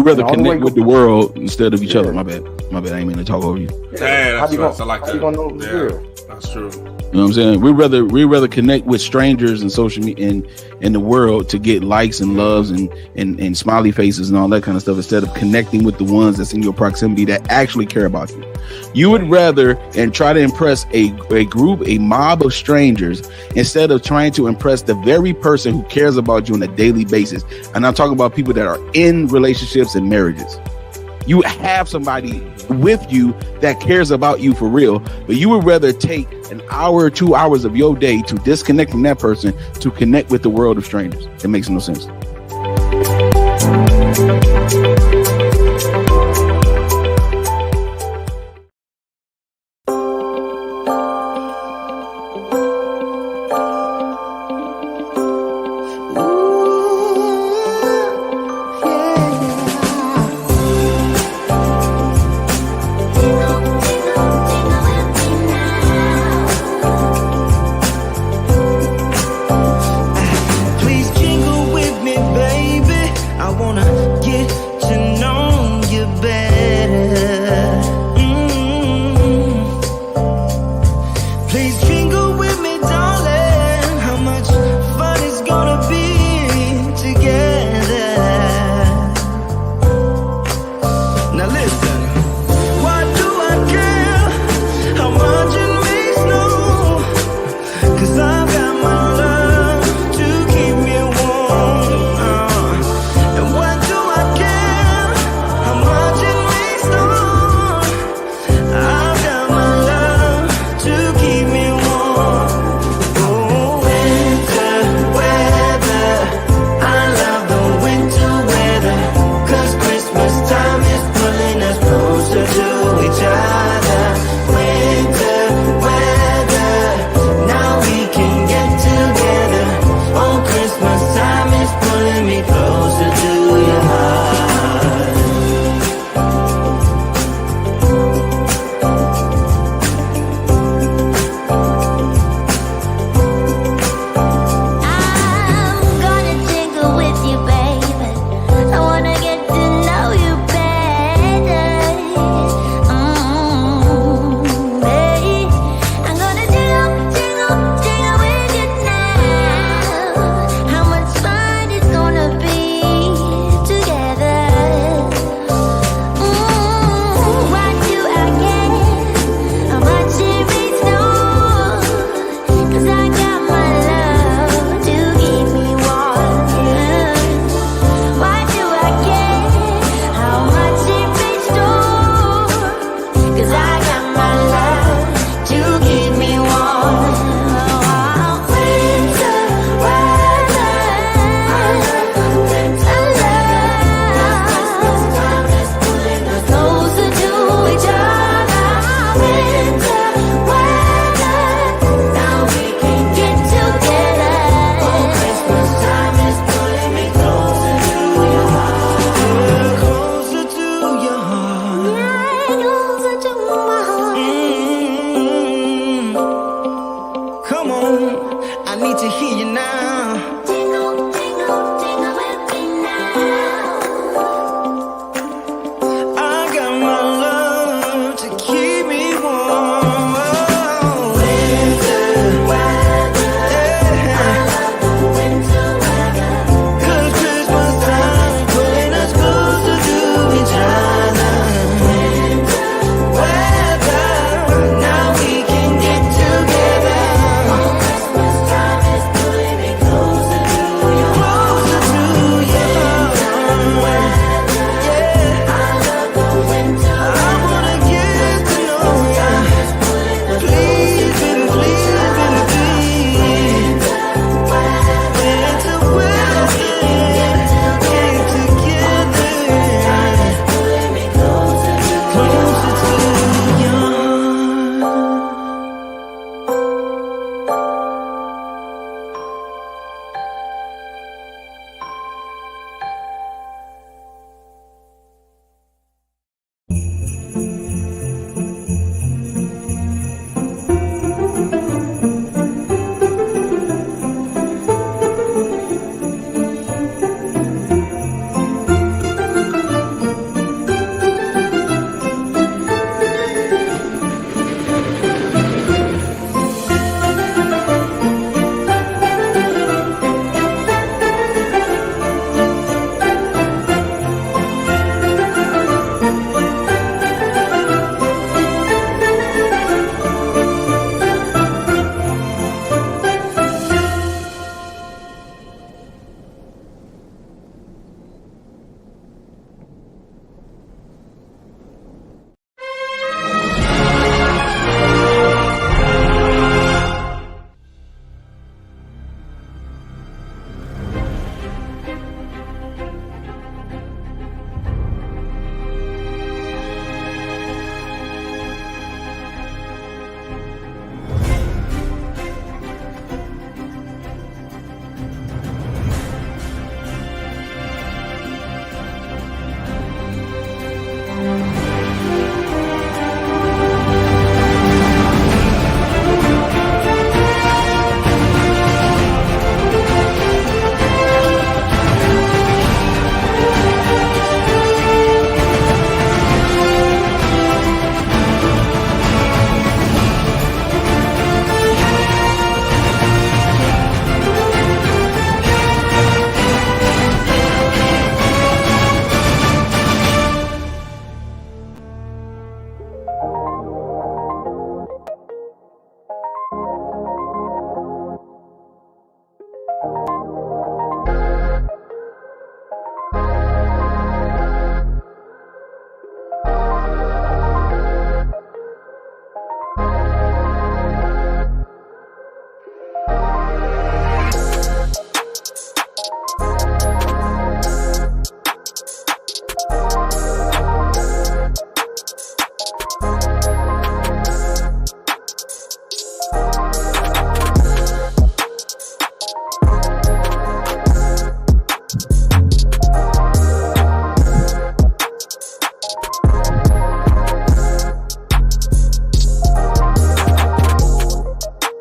rather connect with the world instead of each other. My bad. I ain't mean to talk over you. Yeah, that's right. I like that. How you gonna know it's real? That's true. You know what I'm saying? We rather connect with strangers and social media in the world to get likes and loves and smiley faces and all that kind of stuff instead of connecting with the ones that's in your proximity that actually care about you. You would rather and try to impress a mob of strangers instead of trying to impress the very person who cares about you on a daily basis. And I'm talking about people that are in relationships and marriages. You have somebody with you that cares about you for real, but you would rather take an hour or 2 hours of your day to disconnect from that person to connect with the world of strangers. It makes no sense.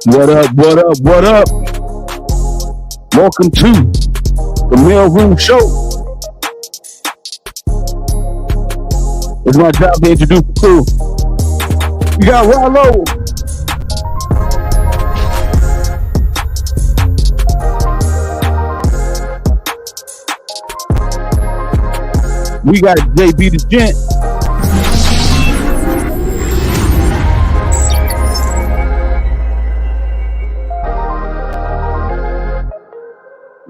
What up, what up, what up? Welcome to the Maleroom Show. It's my job to introduce the crew. We got Rollo. We got JB the Gent.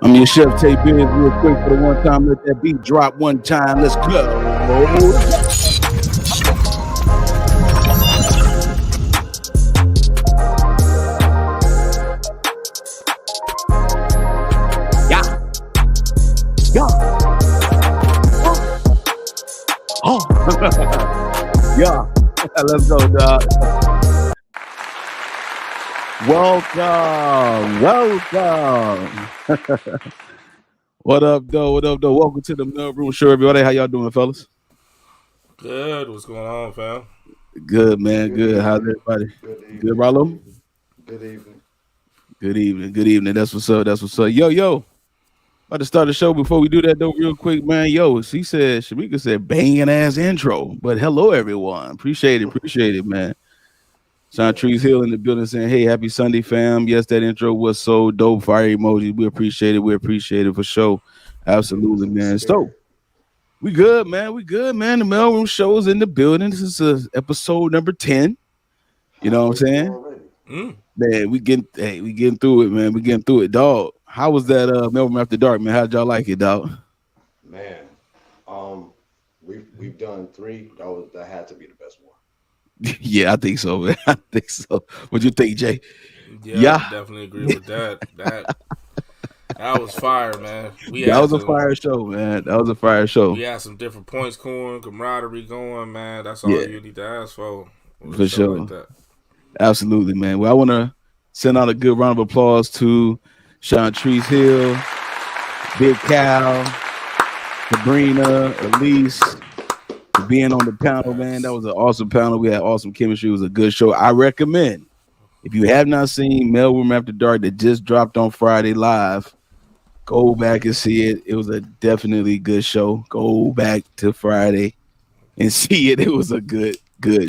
I'm your chef, Tay Biz, real quick for the one time. Let that beat drop one time. Let's go. Yeah. Let's go, dog. Welcome. What up, though? Welcome to the Maleroom Show, everybody. How y'all doing, fellas? Good. What's going on, fam? Good, man. Good. How's everybody? Good, Rollo? Good evening. Good evening. That's what's up. Yo. About to start the show. Before we do that, though, real quick, man. Yo, Shamika said, banging ass intro. But hello, everyone. Appreciate it, man. Sean Trees Hill in the building saying, hey, happy Sunday, fam. Yes, that intro was so dope. Fire emoji. We appreciate it for sure. Absolutely, man. So, we good, man. The Maleroom Show is in the building. This is episode number 10. You know what I'm saying? Man, we getting through it, man. We getting through it, dog. How was that Maleroom After Dark, man? How'd y'all like it, dog? Man, we've done 3. That had to be the best one. Yeah, I think so, man. What'd you think, Jay? Yeah. I definitely agree with that. That was fire, man. That was a fire show, man. We had some different points going, camaraderie going, man. That's all you need to ask for. For sure. Like that. Absolutely, man. Well, I want to send out a good round of applause to Sean Trees Hill, Big Cal, Sabrina, Elise, for being on the panel, man. That was an awesome panel. We had awesome chemistry. It was a good show. I recommend, if you have not seen Maleroom After Dark that just dropped on Friday live, go back and see it. It was a definitely good show. Go back to Friday and see it. It was a good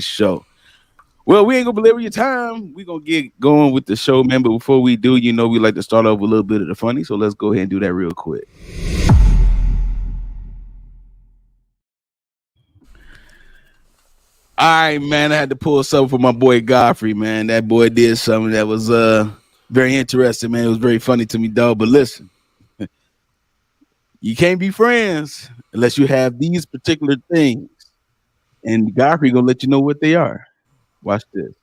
show. Well, we ain't gonna belabor your time. We're gonna get going with the show, man. But before we do, we like to start off with a little bit of the funny. So let's go ahead and do that real quick. All right, man. I had to pull something for my boy Godfrey, man. That boy did something that was very interesting, man. It was very funny to me, dog. But listen, you can't be friends unless you have these particular things. And Godfrey gonna let you know what they are. Watch this.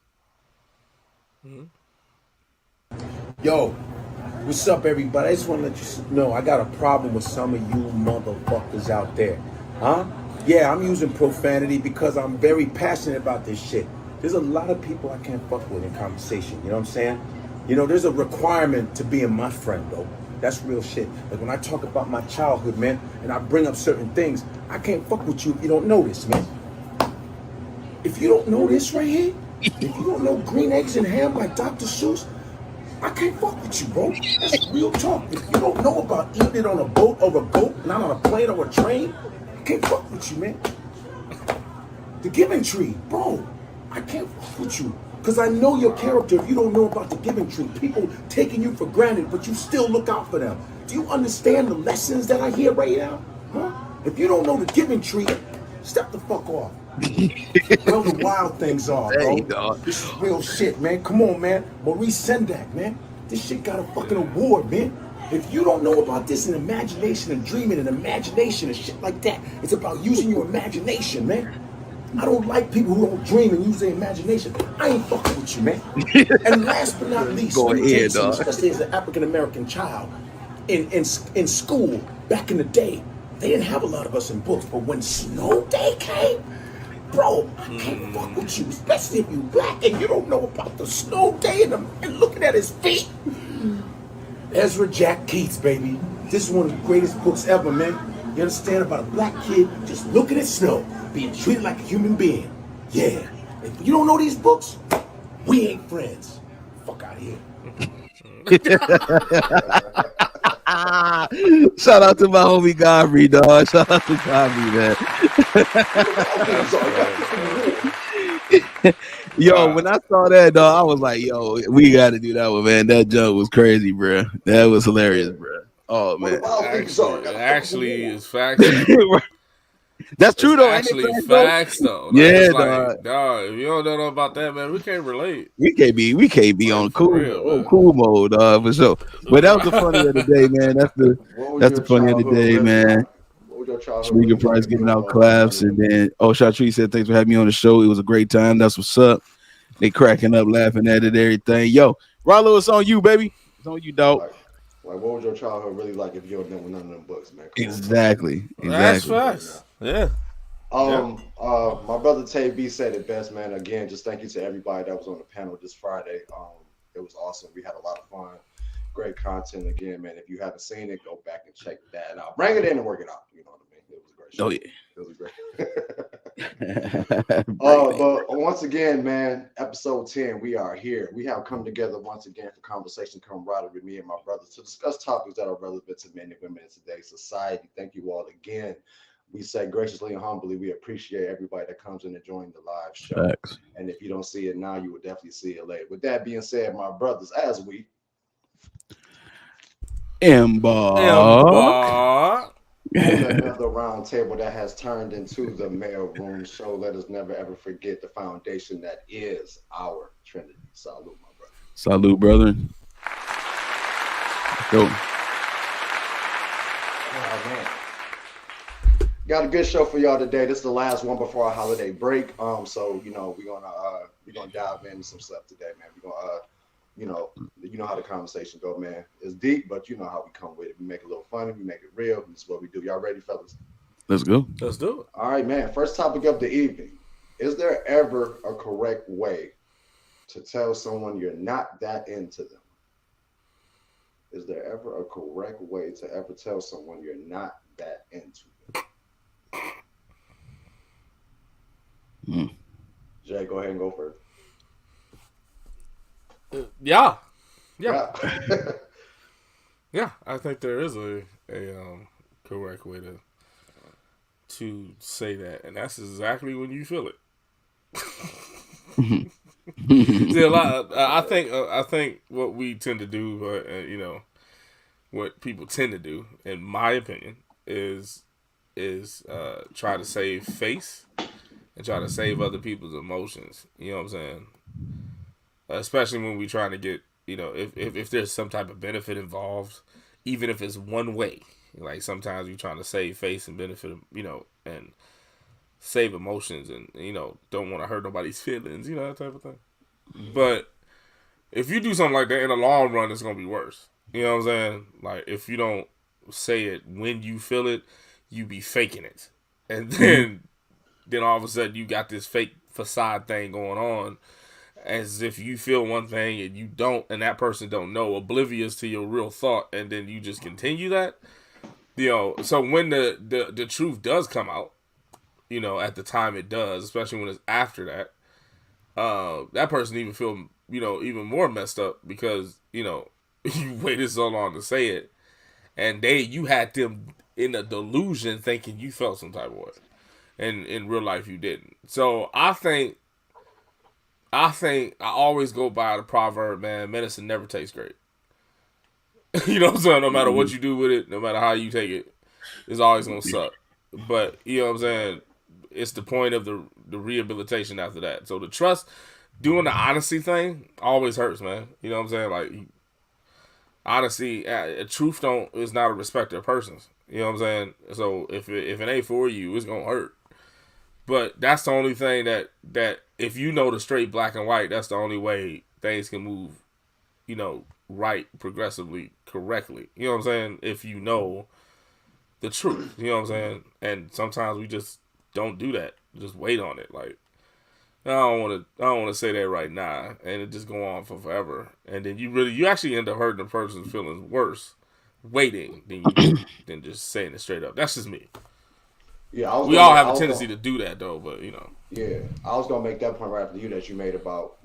Yo, what's up, everybody? I just want to let you know I got a problem with some of you motherfuckers out there. Huh? Yeah, I'm using profanity because I'm very passionate about this shit. There's a lot of people I can't fuck with in conversation. You know what I'm saying? There's a requirement to being my friend, though. That's real shit. Like when I talk about my childhood, man, and I bring up certain things, I can't fuck with you if you don't know this, man. If you don't know this right here, if you don't know green eggs and ham like Dr. Seuss, I can't fuck with you, bro. That's real talk. If you don't know about eating it on a boat or a goat, not on a plane or a train, I can't fuck with you, man. The Giving Tree, bro, I can't fuck with you. Because I know your character if you don't know about the Giving Tree. People taking you for granted, but you still look out for them. Do you understand the lessons that I hear right now? Huh? If you don't know the Giving Tree, step the fuck off. Well, the wild things are, bro. This is real shit, man. Come on, man. Maurice Sendak, man. This shit got a fucking award, man. If you don't know about this and imagination and dreaming and imagination and shit like that, it's about using your imagination, man. I don't like people who don't dream and use their imagination. I ain't fucking with you, man. And last but not least, especially as an African-American child, in school, back in the day, they didn't have a lot of us in books, but when Snow Day came, bro, I can't fuck with you, especially if you black and you don't know about the Snow Day and looking at his feet. Ezra Jack Keats, baby. This is one of the greatest books ever, man. You understand? About a black kid just looking at snow, being treated like a human being. Yeah. If you don't know these books, we ain't friends. Fuck out of here. Shout out to my homie Godfrey, dog. Shout out to Godfrey, man. Yo, when I saw that, dog, I was like, yo, we got to do that one, man. That joke was crazy, bro. That was hilarious, bro. Oh, man. Actually, it's facts. That's true, though. Actually, facts, though. Like, yeah, like, dog. If you don't know about that, man, we can't relate. We can't be like, on cool mode, for sure. But that was the funny of the day, man. That's the funny of the day, man. Shamika Price giving out claps, and then Chartree said thanks for having me on the show. It was a great time. That's what's up. They cracking up, laughing at it, everything. Yo, Rollo, it's on you, baby. It's on you, dog. Like, what was your childhood really like if you don't know none of them books, man? Exactly. That's facts. Yeah. My brother Tay B said it best, man. Again, just thank you to everybody that was on the panel this Friday. It was awesome. We had a lot of fun. Great content. Again, man, if you haven't seen it, go back and check that out. Bring it in and work it out. You know what I mean? It was a great show. Oh, yeah. It was great. But once again, man, episode 10, we are here. We have come together once again for conversation, camaraderie with me and my brothers to discuss topics that are relevant to men and women in today's society. Thank you all again. We say graciously and humbly, we appreciate everybody that comes in and joins the live show. Thanks. And if you don't see it now, you will definitely see it later. With that being said, my brothers, as we embark another round table that has turned into the Maleroom show. Let us never ever forget the foundation that is our Trinity. Salute, my brother. Salute, brother. Go. Oh, man. Got a good show for y'all today. This is the last one before our holiday break. So we're gonna dive into some stuff today, man. We're gonna you know how the conversation go, man. It's deep, but you know how we come with it. We make it a little funny, we make it real. This is what we do. Y'all ready, fellas? Let's go. Let's do it. All right, man. First topic of the evening. Is there ever a correct way to tell someone you're not that into them? Is there ever a correct way to ever tell someone you're not that into them? Jay, go ahead and go first. Yeah. I think there is a correct way to say that, and that's exactly when you feel it. See, I think what we tend to do, what people tend to do, in my opinion, is try to save face and try to save other people's emotions. You know what I'm saying? Especially when we trying to get, if there's some type of benefit involved, even if it's one way. Like sometimes you're trying to save face and benefit, and save emotions and, don't want to hurt nobody's feelings, that type of thing. Mm-hmm. But if you do something like that in the long run, it's going to be worse. You know what I'm saying? Like if you don't say it when you feel it, you be faking it. And then all of a sudden you got this fake facade thing going on as if you feel one thing and you don't, and that person don't know, oblivious to your real thought, and then you just continue that. So when the truth does come out, at the time it does, especially when it's after that, that person even feel, even more messed up because, you waited so long to say it, and you had them in a delusion thinking you felt some type of way, and in real life you didn't. So I think I always go by the proverb, man, medicine never tastes great. You know what I'm saying? No matter what you do with it, no matter how you take it, it's always going to suck. But, you know what I'm saying? It's the point of the rehabilitation after that. So the trust, doing the honesty thing always hurts, man. You know what I'm saying? Like, honesty, truth is not a respecter of persons. You know what I'm saying? So if it ain't for you, it's going to hurt. But that's the only thing that if you know the straight black and white, that's the only way things can move, right, progressively, correctly. You know what I'm saying? If you know the truth, you know what I'm saying? And sometimes we just don't do that. Just wait on it. Like, I don't want to say that right now, and it just go on for forever. And then you actually end up hurting the person's feelings worse waiting than just saying it straight up. That's just me. Yeah, we all have a tendency to do that, though. But yeah, I was gonna make that point right after you that you made about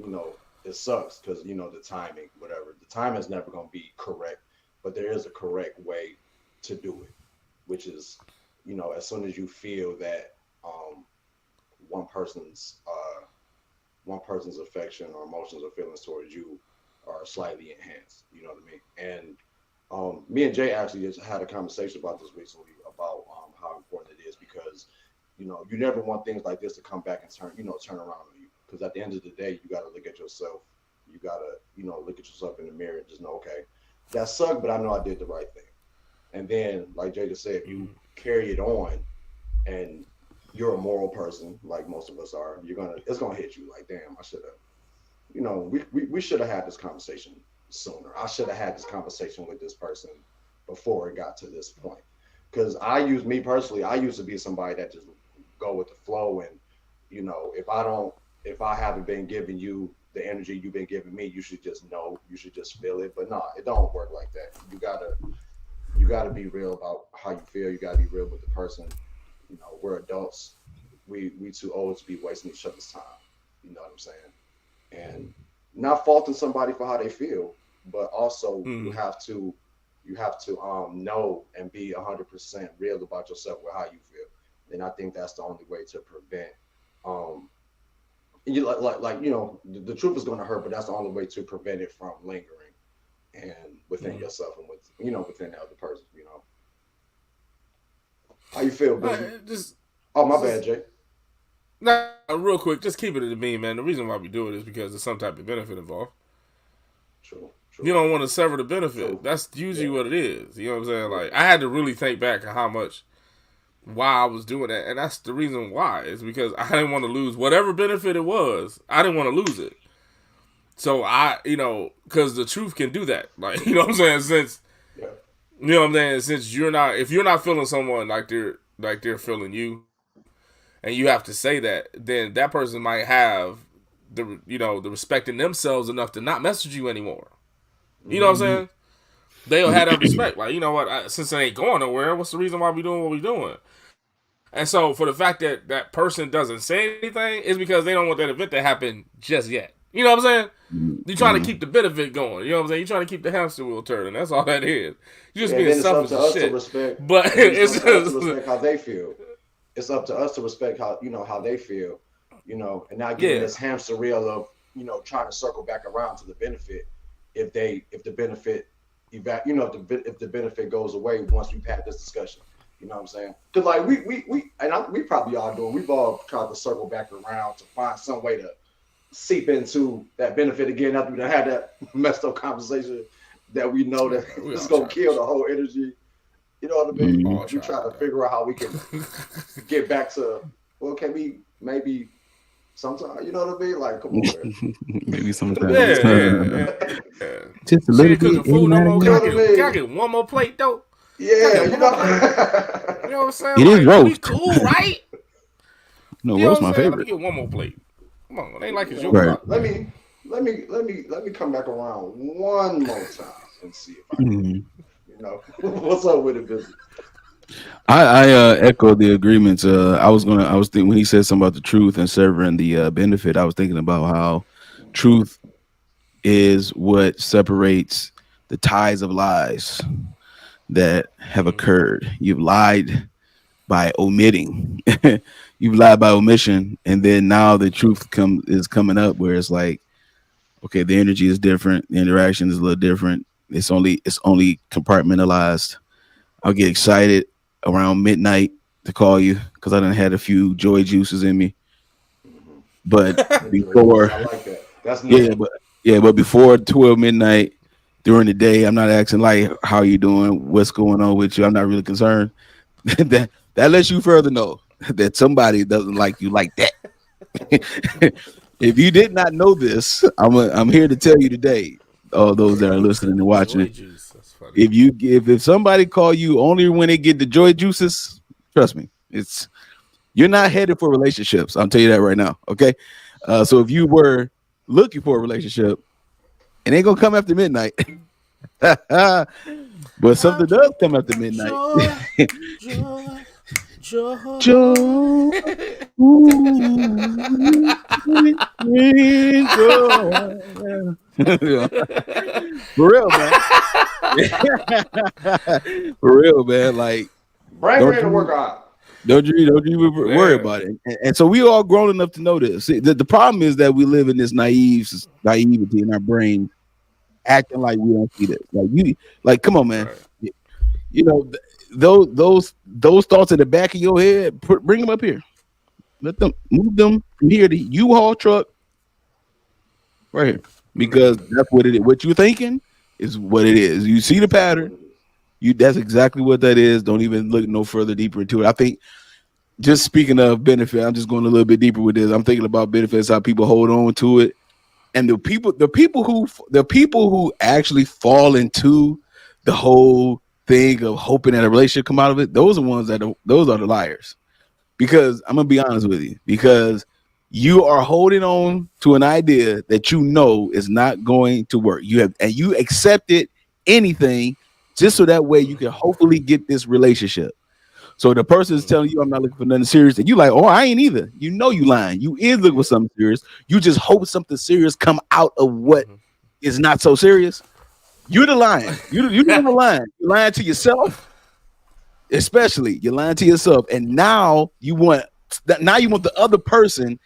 it sucks because you know the timing, whatever. The time is never gonna be correct, but there is a correct way to do it, which is, you know, as soon as you feel that one person's affection or emotions or feelings towards you are slightly enhanced. You know what I mean? And me and Jay actually just had a conversation about this recently about how important it is because, you know, you never want things like this to come back and turn around on you. Because at the end of the day, you got to look at yourself. You got to, you know, look at yourself in the mirror and just know, okay, that sucked, but I know I did the right thing. And then, like Jay just said, if you carry it on and you're a moral person, like most of us are, it's gonna hit you like, damn, I should have, you know, we should have had this conversation sooner. I should have had this conversation with this person before it got to this point. Because I used to be somebody that just go with the flow, and you know, if I haven't been giving you the energy you've been giving me, you should just know, you should just feel it. But no, it don't work like that. You gotta be real about how you feel. You gotta be real with the person. You know, we're adults. We too old to be wasting each other's time. You know what I'm saying? And not faulting somebody for how they feel, but also you have to know and be 100% real about yourself with how you feel. And I think that's the only way to prevent you like you know, the truth is going to hurt, but that's the only way to prevent it from lingering and within yourself and within the other person. You know, how you feel, Busy? My bad, Jay. Nah, real quick, just keep it to me, man. The reason why we do it is because there's some type of benefit involved. True. You don't want to sever the benefit. True. That's usually what it is. You know what I'm saying? Like, I had to really think back on why I was doing that. And that's the reason why. Is because I didn't want to lose whatever benefit it was. I didn't want to lose it. So because the truth can do that. Like, you know what I'm saying? You know what I'm saying? Since if you're not feeling someone like they're feeling you, and you have to say that, then that person might have the respect in themselves enough to not message you anymore. You know what I'm saying? They'll have that respect. Like, you know what? Since it ain't going nowhere, what's the reason why we doing what we doing? And so, for the fact that that person doesn't say anything, is because they don't want that event to happen just yet. You know what I'm saying? You're trying to keep the benefit going. You know what I'm saying? You're trying to keep the hamster wheel turning. That's all that is. You're just being selfish as shit. But it's up to us to respect how they feel. It's up to us to respect how they feel, and not getting this hamster wheel of, trying to circle back around to the benefit if the benefit goes away once we've had this discussion. You know what I'm saying? Because like we probably all doing. We've all tried to circle back around to find some way to seep into that benefit again after we had that messed up conversation that we know that it's gonna kill the whole energy. You know what I mean? We try to figure out how we can get back to, can we maybe sometime, you know what I mean? Like, come on, man. Maybe sometime. Yeah. Just a little bit. Food no more. Can I get one more plate, though? Yeah, you know what I'm saying? It is roast. Cool, right? No, roast my favorite. Let me get one more plate. Come on, it ain't like it's your right. Let me come back around one more time and see if I can. What's up with it, business? I echo the agreements. I was thinking when he said something about the truth and severing the benefit, I was thinking about how truth is what separates the ties of lies that have occurred. You've lied by omitting. You've lied by omission, and then now the truth is coming up where it's like, okay, the energy is different, the interaction is a little different. It's only compartmentalized. I'll get excited around midnight to call you because I done had a few joy juices in me. But before, I like that. That's nice. but before 12 midnight during the day, I'm not asking like, how you doing? What's going on with you? I'm not really concerned. that lets you further know that somebody doesn't like you like that. If you did not know this, I'm here to tell you today. All those that are listening and watching it. If somebody call you only when they get the joy juices, trust me, you're not headed for relationships. I'll tell you that right now. Okay. So if you were looking for a relationship, it ain't gonna come after midnight. But something does come after midnight. For real, man. For real, man. Like, Bring her in to work on. Don't you worry about it. And so we all grown enough to know this. See, the problem is that we live in this naivety in our brain, acting like we don't see this. Like come on, man. Right. You know, those thoughts in the back of your head, bring them up here. Let them move them from here to U-Haul truck right here, because that's what it is. What you're thinking is what it is. You see the pattern. That's exactly what that is. Don't even look no further deeper into it. I think, just speaking of benefit, I'm just going a little bit deeper with this. I'm thinking about benefits, how people hold on to it, and the people who actually fall into the whole thing of hoping that a relationship come out of it. Those are the liars. Because I'm gonna be honest with you, because you are holding on to an idea that you know is not going to work. You accepted anything just so that way you can hopefully get this relationship. So the person is telling you, I'm not looking for nothing serious, and you like, oh, I ain't either. You know you lying. You is looking for something serious. You just hope something serious come out of what is not so serious. You're the lying. You're the lying. You're lying to yourself. Especially you're lying to yourself, and now you want the other person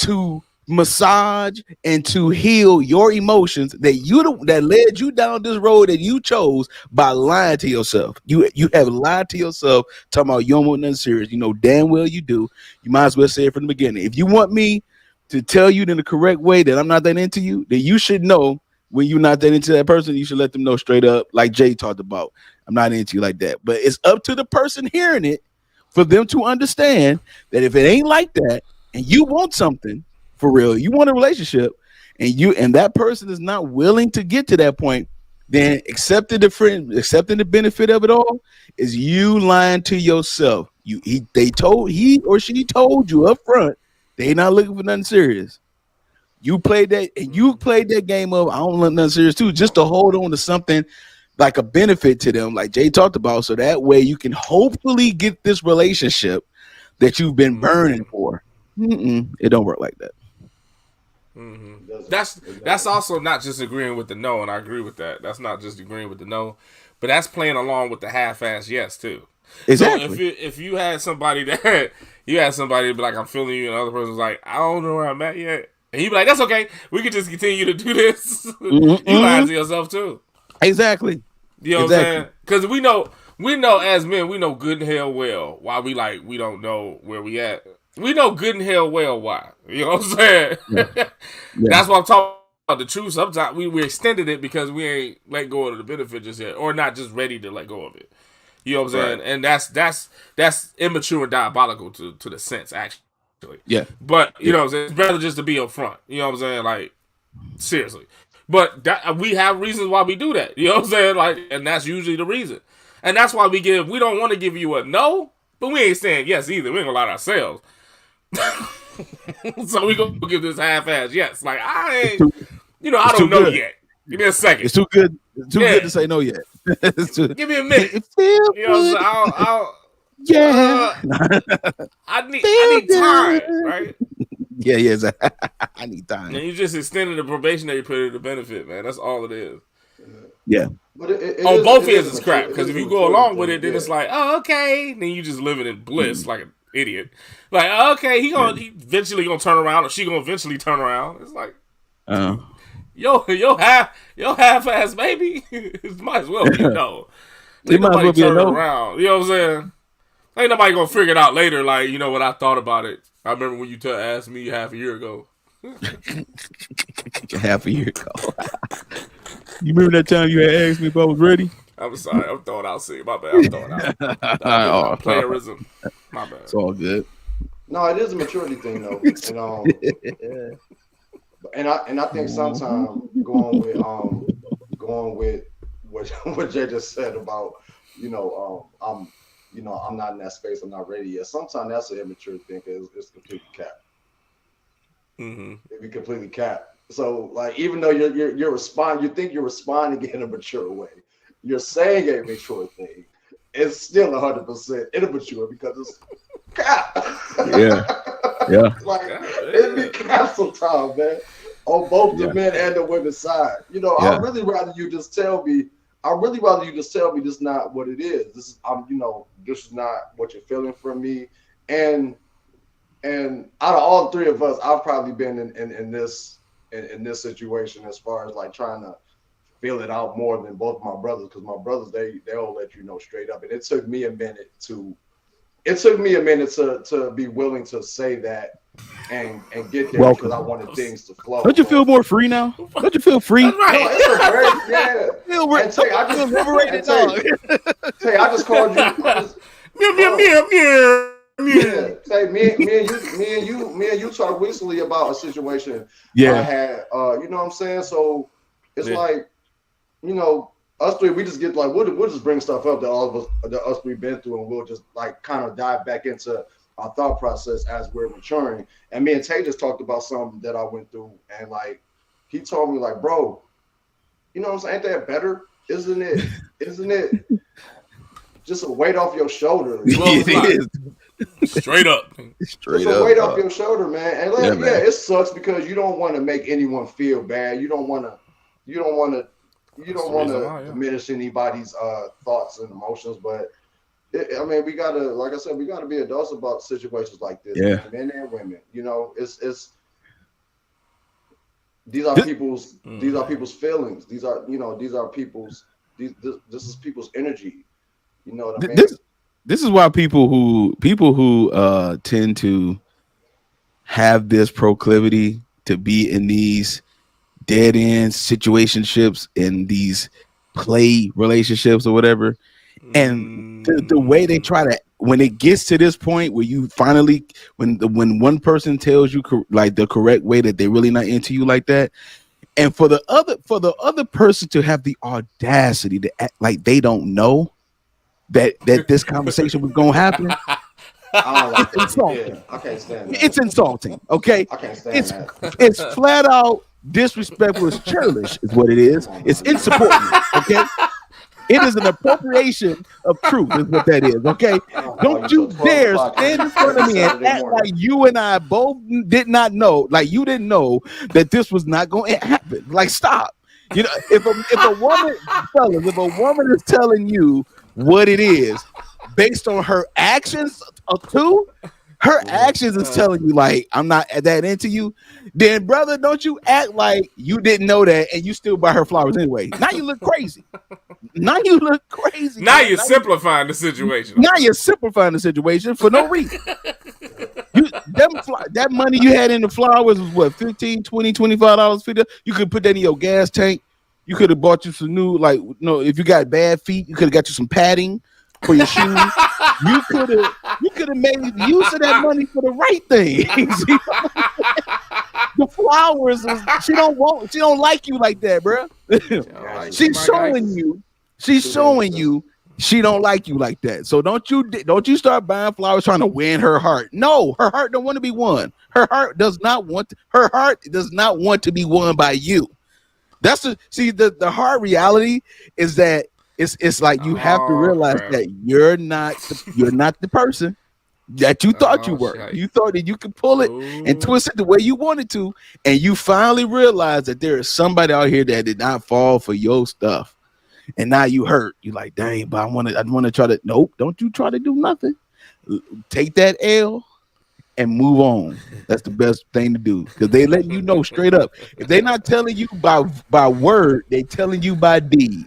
to massage and to heal your emotions that led you down this road that you chose by lying to yourself. You have lied to yourself, talking about you don't want nothing serious. You know damn well you do. You might as well say it from the beginning. If you want me to tell you in the correct way that I'm not that into you, then you should know when you're not that into that person. You should let them know straight up, like Jay talked about. I'm not into you like that. But it's up to the person hearing it for them to understand that if it ain't like that and you want something for real, you want a relationship, and that person is not willing to get to that point, then accepting the benefit of it all is you lying to yourself. He or she told you up front they not looking for nothing serious. You played that, and you played that game of I don't want nothing serious too, just to hold on to something like a benefit to them, like Jay talked about, so that way you can hopefully get this relationship that you've been burning for. It don't work like that. That's also not just agreeing with the no, and I agree with that. That's not just agreeing with the no, but that's playing along with the half-ass yes too. Exactly. So if you had somebody that be like, I'm feeling you, and the other person's like, I don't know where I'm at yet, and you be like, that's okay, we can just continue to do this. You lie to yourself too. Exactly. You know what I'm saying? Because we know as men, we know good and hell well why we don't know where we at. We know good and hell well why. You know what I'm saying? Yeah. That's what I'm talking about. The truth, sometimes we extended it because we ain't let go of the benefit just yet, or not just ready to let go of it. You know what I'm saying? Right. And that's immature and diabolical to the sense, actually. Yeah. But you know what I'm saying? It's better just to be upfront. You know what I'm saying? Like, seriously. But we have reasons why we do that. You know what I'm saying? Like, and that's usually the reason. And that's why we don't want to give you a no, but we ain't saying yes either. We ain't gonna lie to ourselves. So we gonna give this half-ass yes. Like, I don't know yet. Give me a second. It's too good. It's too good to say no yet. Give me a minute. It feels good. I need time, right? Yeah. I need time. And you just extended the probationary period of the benefit, man. That's all it is. Yeah. But on both ends, it's crap. Because if you go along with it, then it's like, oh, okay. Then you just living in bliss like an idiot. Like, okay, he eventually gonna turn around, or she gonna eventually turn around. It's like, yo half-ass baby. It might as well be no. Ain't nobody turning around. You know what I'm saying? Ain't nobody gonna figure it out later. Like, you know what, I thought about it. I remember when you asked me half a year ago. Half a year ago. You remember that time you had asked me if I was ready? I'm sorry. I'm throwing out. See, my bad. I'm throwing out. Playerism. My bad. It's all good. No, it is a maturity thing, though. And I think sometimes going with what Jay just said about, I'm not in that space. I'm not ready yet. Sometimes that's an immature thing because it's completely capped. It be completely capped. So, like, even though you're responding, you think you're responding in a mature way. You're saying a mature thing. It's still 100% immature because it's capped. Yeah. Like, it be capped sometimes, man. on both the men and the women's side. You know, I'd really rather you just tell me. This is not what it is. This is, this is not what you're feeling from me. And out of all three of us, I've probably been in this situation as far as like trying to feel it out more than both my brothers, because my brothers they'll let you know straight up. And it took me a minute to be willing to say that and get there because I wanted things to flow. Don't you feel more free now? Don't you feel free? That's right. No, it's a great, I just liberated. I just called you. Yeah, say me and you talked recently about a situation I had. You know what I'm saying? So it's like, us three, we just get like we'll just bring stuff up that us three been through, and we'll just like kind of dive back into our thought process as we're maturing. And me and Tay just talked about something that I went through, and like he told me like, bro, you know what I'm saying? Ain't that better? Isn't it just a weight off your shoulder? It is. Straight up. Straight up. Weight off your shoulder, man. And like, it sucks because you don't want to make anyone feel bad. You don't want to diminish anybody's thoughts and emotions, but we gotta, like I said, we gotta be adults about situations like this. Yeah. Men and women. It's these are people's feelings. These are people's this is people's energy. You know what I mean? This is why people who tend to have this proclivity to be in these dead end situationships, in these play relationships or whatever, and the way they try to, when it gets to this point where you finally, when one person tells you like the correct way that they're really not into you like that, and for the other person to have the audacity to act like they don't know that this conversation was gonna happen. It's insulting. Yeah, I can't stand that. It's insulting. Okay, I can't stand that. It's flat out disrespectful. It's churlish, is what it is. It's insubordinate. Okay, it is an appropriation of truth, is what that is. Okay, don't you dare stand in front of me and act like you and I both did not know, like you didn't know that this was not going to happen. Like, stop. You know, if a woman, fellas, if a woman is telling you what it is based on her actions too, her actions is telling you like, I'm not that into you, then brother, don't you act like you didn't know that and you still buy her flowers anyway. Now you look crazy. Now you're simplifying the situation. Now you're simplifying the situation for no reason. That money you had in the flowers was what, $15, $20, $25, you could put that in your gas tank. You could have bought you some new, if you got bad feet, you could have got you some padding for your shoes. You could have made use of that money for the right thing. The flowers, she don't like you like that, bro. She's showing you she don't like you like that. So don't you start buying flowers trying to win her heart. No, her heart don't want to be won. Her heart does not want to be won by you. That's the hard reality is that it's like you have to realize that you're not the person that you thought you were. Shite. You thought that you could pull it and twist it the way you wanted to, and you finally realize that there is somebody out here that did not fall for your stuff, and now you hurt. You like, dang, but I want to try to. Nope, don't you try to do nothing. Take that L and move on. That's the best thing to do, because they letting you know straight up. If they're not telling you by word, they telling you by deed.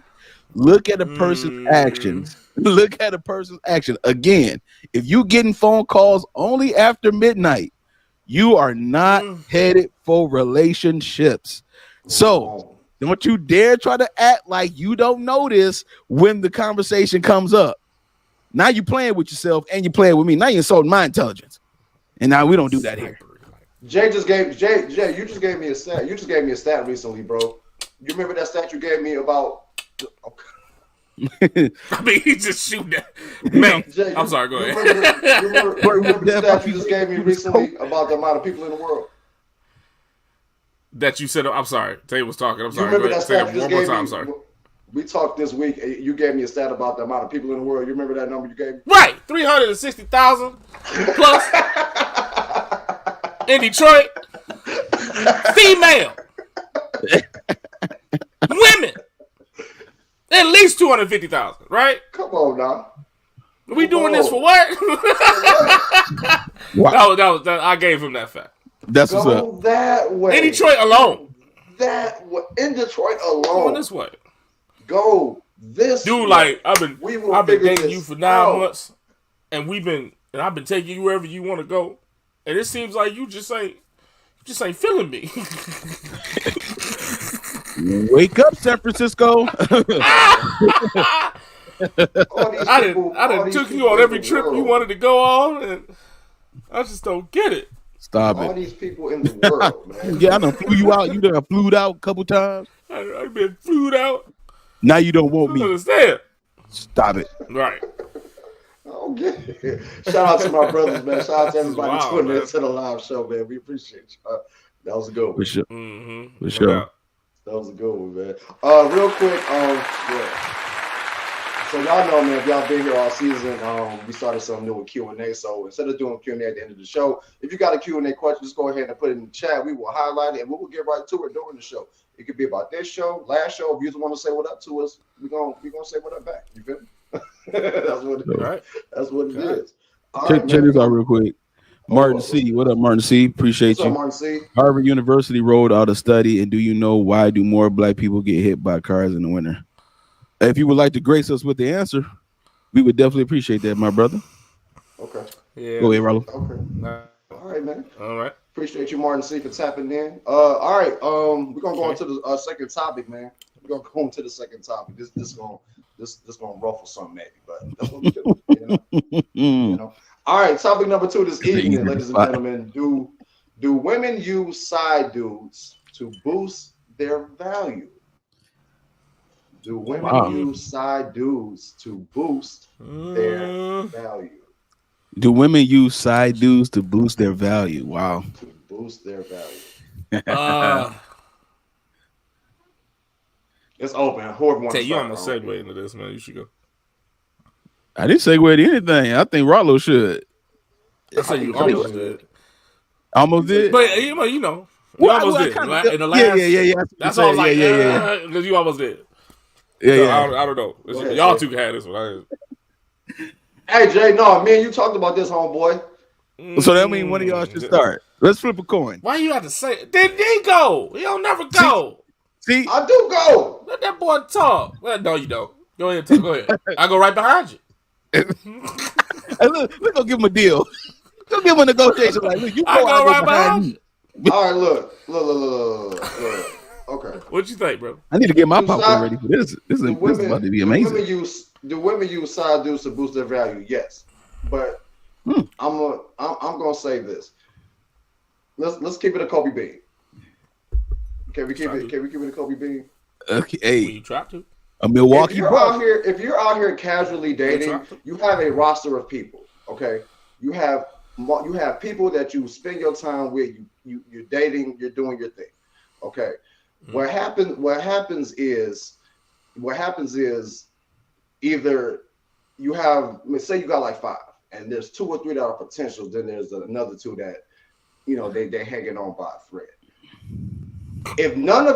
Look at a person's actions. Look at a person's action. Again, if you getting phone calls only after midnight, you are not headed for relationships. So don't you dare try to act like you don't know this when the conversation comes up. Now you playing with yourself and you playing with me. Now you insulting my intelligence. And now we don't do that here. Jay, you just gave me a stat. You just gave me a stat recently, bro. You remember that stat you gave me about? I mean, he just shooting that. Man, Jay, I'm sorry. Go ahead. Remember the stat you just gave me recently about the amount of people in the world? That you said. I'm sorry. Tay was talking. I'm sorry. You remember that stat one more time. I'm sorry. We talked this week. You gave me a stat about the amount of people in the world. You remember that number you gave me? Right, 360,000 plus in Detroit. Female. $250,000, right? Come on now. We doing this for what? Wow. that. I gave him that fact. That's what's Go up. that way. In Detroit alone. In Detroit alone. Going this way. Go this Dude, way. like I've been dating you for 9 months, and I've been taking you wherever you want to go, and it seems like you just ain't feeling me. Wake up, San Francisco. I done took you on every trip you wanted to go on, and I just don't get it. Stop all it. these people in the world, man. Yeah, I done flew you out. You done flew out a couple times. I've been flued out. Now you don't want I me. understand. Stop it. Right. I don't get it. Shout out to my brothers, man. Shout out to everybody Wow, tuning man. into the live show, man. We appreciate you. That was a good one. For sure. Mm-hmm. For sure. That was a good one, man. Real quick, yeah. So y'all know, man, if y'all been here all season, we started something new with Q&A. So instead of doing Q&A at the end of the show, if you got a Q&A question, just go ahead and put it in the chat. We will highlight it, and we will get right to it during the show. It could be about this show, last show. If you just want to say what up to us, we're gonna say what up back. You feel me? That's what it is. Right. That's what it is. All Check right, this out real quick. Martin C. What up, Martin C? Appreciate What's up, you. Martin C? Harvard University rolled out a study, and do you know why do more black people get hit by cars in the winter? If you would like to grace us with the answer, we would definitely appreciate that, my brother. Okay. Yeah. Go ahead, Rollo. Okay. Nah. All right, man. All right. Appreciate you, Martin C, for tapping in. All right. We're gonna go into the second topic, man. We're gonna go into the second topic. This gonna ruffle something maybe, but that's what we do. You know? All right. Topic number 2 this evening, ladies and gentlemen. Do women use side dudes to boost their value? Do women use side dudes to boost their value? Do women use side dudes to boost their value? Wow. To boost their value. It's open. Whoever You almost segued into this, man. You should go. I didn't segue to anything. I think Rollo should. I said you almost did. Almost did? But you know. You almost did. In the last, yeah. That's all I was like, yeah. Because you almost did. Yeah. I don't know. Ahead, y'all Jay. two had this one. Hey, Jay, no, me and you talked about this, homeboy. So that means one of y'all should start. Let's flip a coin. Why you have to say it? Did he go? He'll never go. See? I do go. Let that boy talk. Well, no, you don't. Go ahead, Go ahead. I go right behind you. Hey, look, we're going to give him a deal. Go give him a negotiation. Like, look, you I go go right behind you. All right, look. Okay. What you think, bro? I need to get my popcorn ready for this. This is about to be amazing. Do women use side dudes to boost their value? Yes, but I'm gonna say this. Let's keep it a Kobe Bean. Can we keep it a Kobe Bean? Okay, hey, You try to. a Milwaukee If you're out here casually dating, you have a roster of people. Okay, you have people that you spend your time with. You're dating. You're doing your thing. Okay. What happens is either you have, let's say you got like 5, and there's 2 or 3 that are potentials. Then there's another 2 that, they hanging on by a thread. If none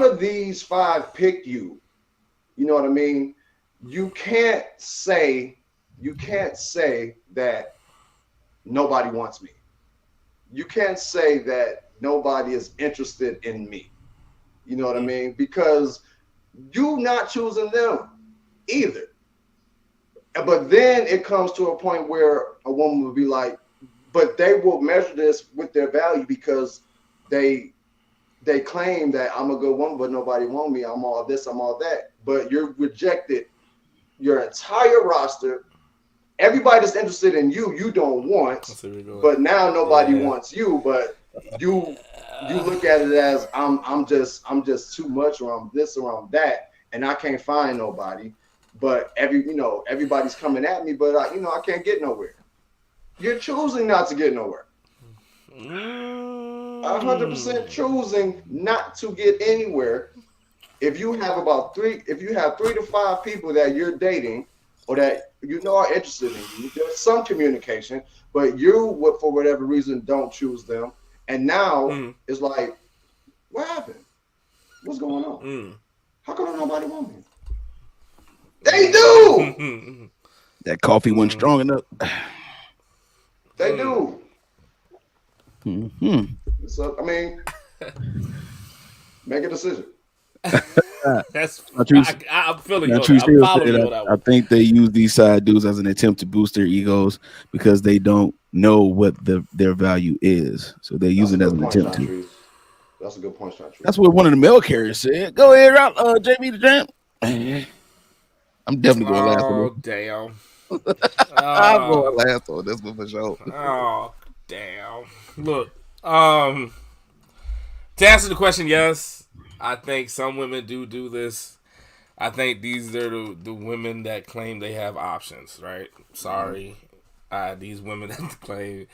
of these 5 pick you, you know what I mean? You can't say that nobody wants me. You can't say that nobody is interested in me. You know what I mean? Because you're not choosing them either. But then it comes to a point where a woman will be like, but they will measure this with their value because they claim that I'm a good woman, but nobody wants me. I'm all this, I'm all that. But you're rejected your entire roster. Everybody's interested in you. You don't want, but now nobody wants you. But you look at it as I'm just too much, or I'm this, or I'm that, and I can't find nobody. But everybody's coming at me, but I can't get nowhere. You're choosing not to get nowhere. 100% choosing not to get anywhere. If you have 3 to 5 people that you're dating or that are interested in you, there's some communication, but you, for whatever reason, don't choose them. And now it's like, what happened? What's going on? How come nobody want me? They do. That coffee wasn't strong enough. They do. Mm-hmm. So I mean, make a decision. That's True. I'm feeling Now, you. True I'm Steel following said, you on that I one. think they use these side dudes as an attempt to boost their egos because they don't know what their value is. So they use it as an attempt to. That's a good point, Sean. That's what one of the mail carriers said. Go ahead, JB the Jam. I'm definitely going last one. Oh, damn. I'm going last on this one for sure. Oh, damn. Look, to answer the question, yes, I think some women do this. I think these are the women that claim they have options, right? Sorry. These women that claim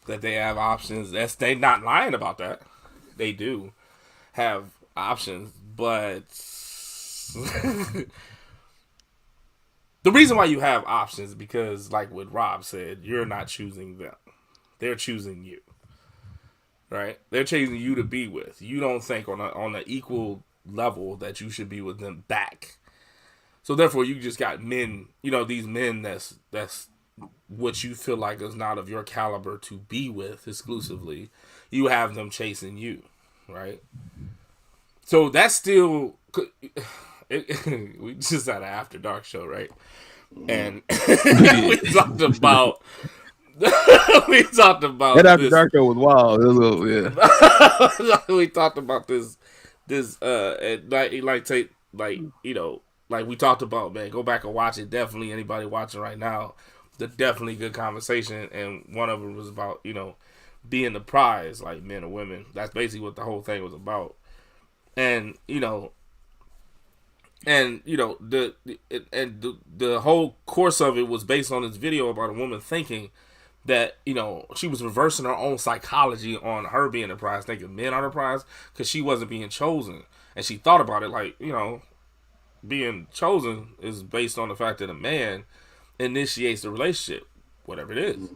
that they have options, they not lying about that. They do have options, but the reason why you have options is because, like what Rob said, you're not choosing them. They're choosing you. Right? They're choosing you to be with. You don't think on an equal level that you should be with them back. So therefore you just got men, these men that's what you feel like is not of your caliber to be with exclusively. You have them chasing you. Right? So that's still we just had an After Dark show, right? And we talked about that After Dark show was wild. It was yeah. We talked about this at night, like we talked about, man. Go back and watch it. Definitely, anybody watching right now, the definitely good conversation. And one of them was about being the prize, like men or women. That's basically what the whole thing was about. And the whole course of it was based on this video about a woman thinking that she was reversing her own psychology on her being the prize, thinking men are the prize because she wasn't being chosen. And she thought about it like being chosen is based on the fact that a man initiates the relationship, whatever it is.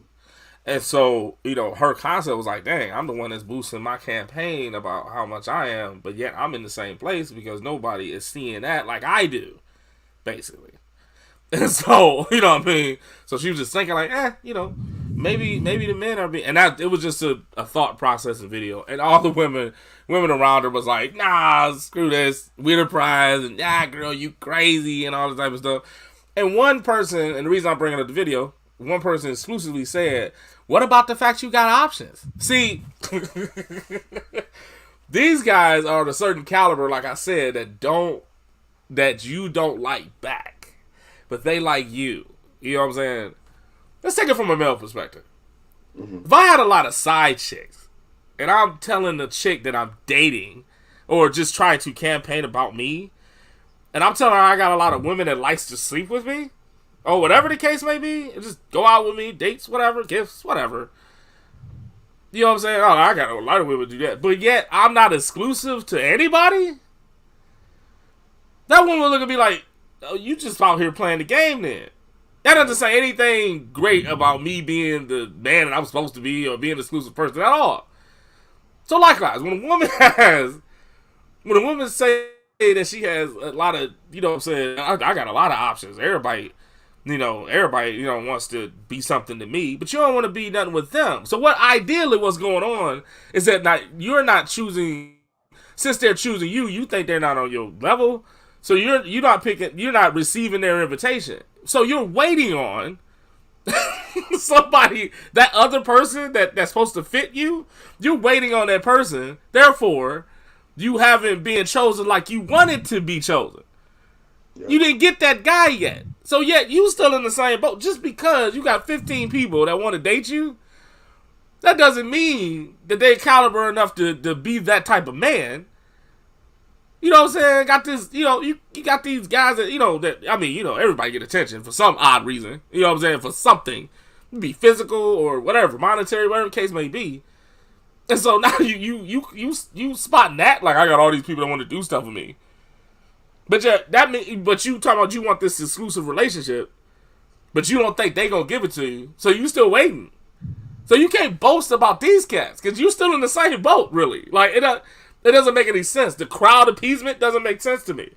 And so, her concept was like, dang, I'm the one that's boosting my campaign about how much I am, but yet I'm in the same place because nobody is seeing that like I do, basically. And so, what I mean? So she was just thinking like, maybe the men are being, and it was just a thought processing video. And all the women around her was like, nah, screw this, we're the prize, and girl, you crazy, and all this type of stuff. And one person, and the reason I'm bringing up the video, one person exclusively said, what about the fact you got options? See, these guys are of a certain caliber, like I said, that you don't like back, but they like you. You know what I'm saying? Let's take it from a male perspective. Mm-hmm. If I had a lot of side chicks, and I'm telling the chick that I'm dating, or just trying to campaign about me, and I'm telling her I got a lot of women that likes to sleep with me, or whatever the case may be, just go out with me, dates, whatever, gifts, whatever. You know what I'm saying? Oh, I got a lot of women do that. But yet, I'm not exclusive to anybody? That woman will look at me like, oh, you just out here playing the game then. That doesn't say anything great about me being the man that I'm supposed to be or being an exclusive person at all. So likewise, when a woman say that she has a lot of, you know what I'm saying, I got a lot of options. Everybody wants to be something to me, but you don't want to be nothing with them. So what ideally what's going on is that you're not choosing, since they're choosing you, you think they're not on your level. So you're not receiving their invitation. So you're waiting on somebody, that other person that's supposed to fit you. You're waiting on that person. Therefore, you haven't been chosen like you wanted to be chosen. Yep. You didn't get that guy yet. So yet you still in the same boat. Just because you got 15 people that want to date you, that doesn't mean that they're caliber enough to be that type of man. You know what I'm saying? Got this, you got these guys that, everybody get attention for some odd reason. You know what I'm saying? For something. Be physical or whatever, monetary, whatever the case may be. And so now you spotting that, like, I got all these people that want to do stuff with me. But but you talking about you want this exclusive relationship, but you don't think they gonna give it to you, so you still waiting. So you can't boast about these cats because you still in the same boat, really. Like it doesn't make any sense. The crowd appeasement doesn't make sense to me.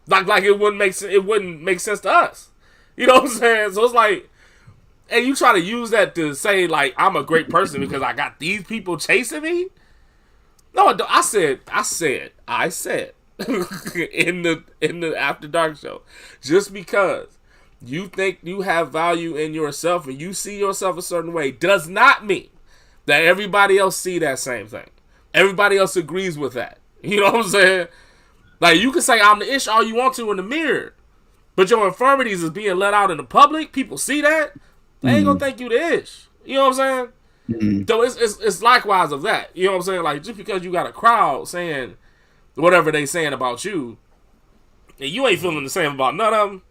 Like it wouldn't make sense. It wouldn't make sense to us. You know what I'm saying? So it's like, and you try to use that to say like I'm a great person because I got these people chasing me. No, I said in the After Dark show, just because you think you have value in yourself and you see yourself a certain way does not mean that everybody else see that same thing. Everybody else agrees with that. You know what I'm saying? Like you can say I'm the ish all you want to in the mirror, but your infirmities is being let out in the public. People see that. They ain't gonna think you the ish. You know what I'm saying? So it's likewise of that. You know what I'm saying? Like just because you got a crowd saying whatever they saying about you, and you ain't feeling the same about none of them.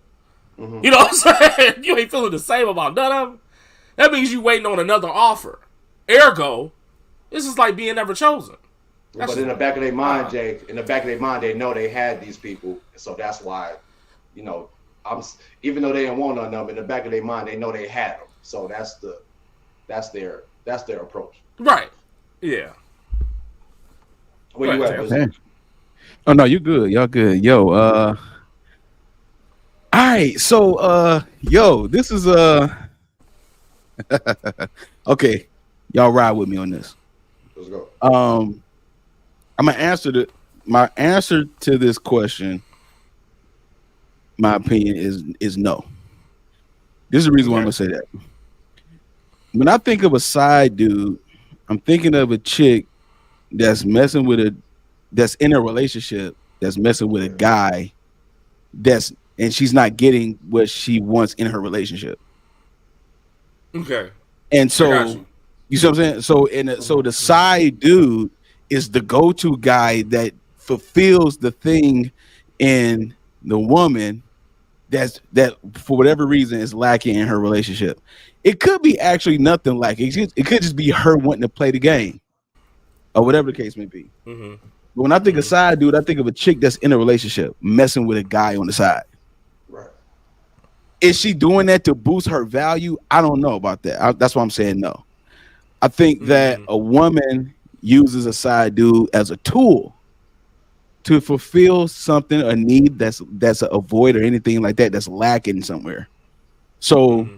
You know what I'm saying? You ain't feeling the same about none of them. That means you waiting on another offer. Ergo, this is like being never chosen. But in the back of their mind, Jay, they know they had these people, so that's why, you know, even though they didn't want none of them, in the back of their mind, they know they had them. So that's their approach. Right. Yeah. Where you at? Okay. Oh no, you good. Y'all good. Yo, all right. So this is okay. Y'all ride with me on this. Let's go. I'm gonna answer my answer to this question. My opinion is no. This is the reason why I'm gonna say that. When I think of a side dude, I'm thinking of a chick that's that's in a relationship, that's messing with a guy and she's not getting what she wants in her relationship. Okay. And so you see what I'm saying? So the side dude is the go-to guy that fulfills the thing in the woman that for whatever reason is lacking in her relationship. It could be actually nothing like it. It could just be her wanting to play the game or whatever the case may be. But when I think of side dude, I think of a chick that's in a relationship messing with a guy on the side. Right. Is she doing that to boost her value? I don't know about that. That's why I'm saying no. I think that a woman uses a side dude as a tool to fulfill something, a need that's a void or anything like that that's lacking somewhere. So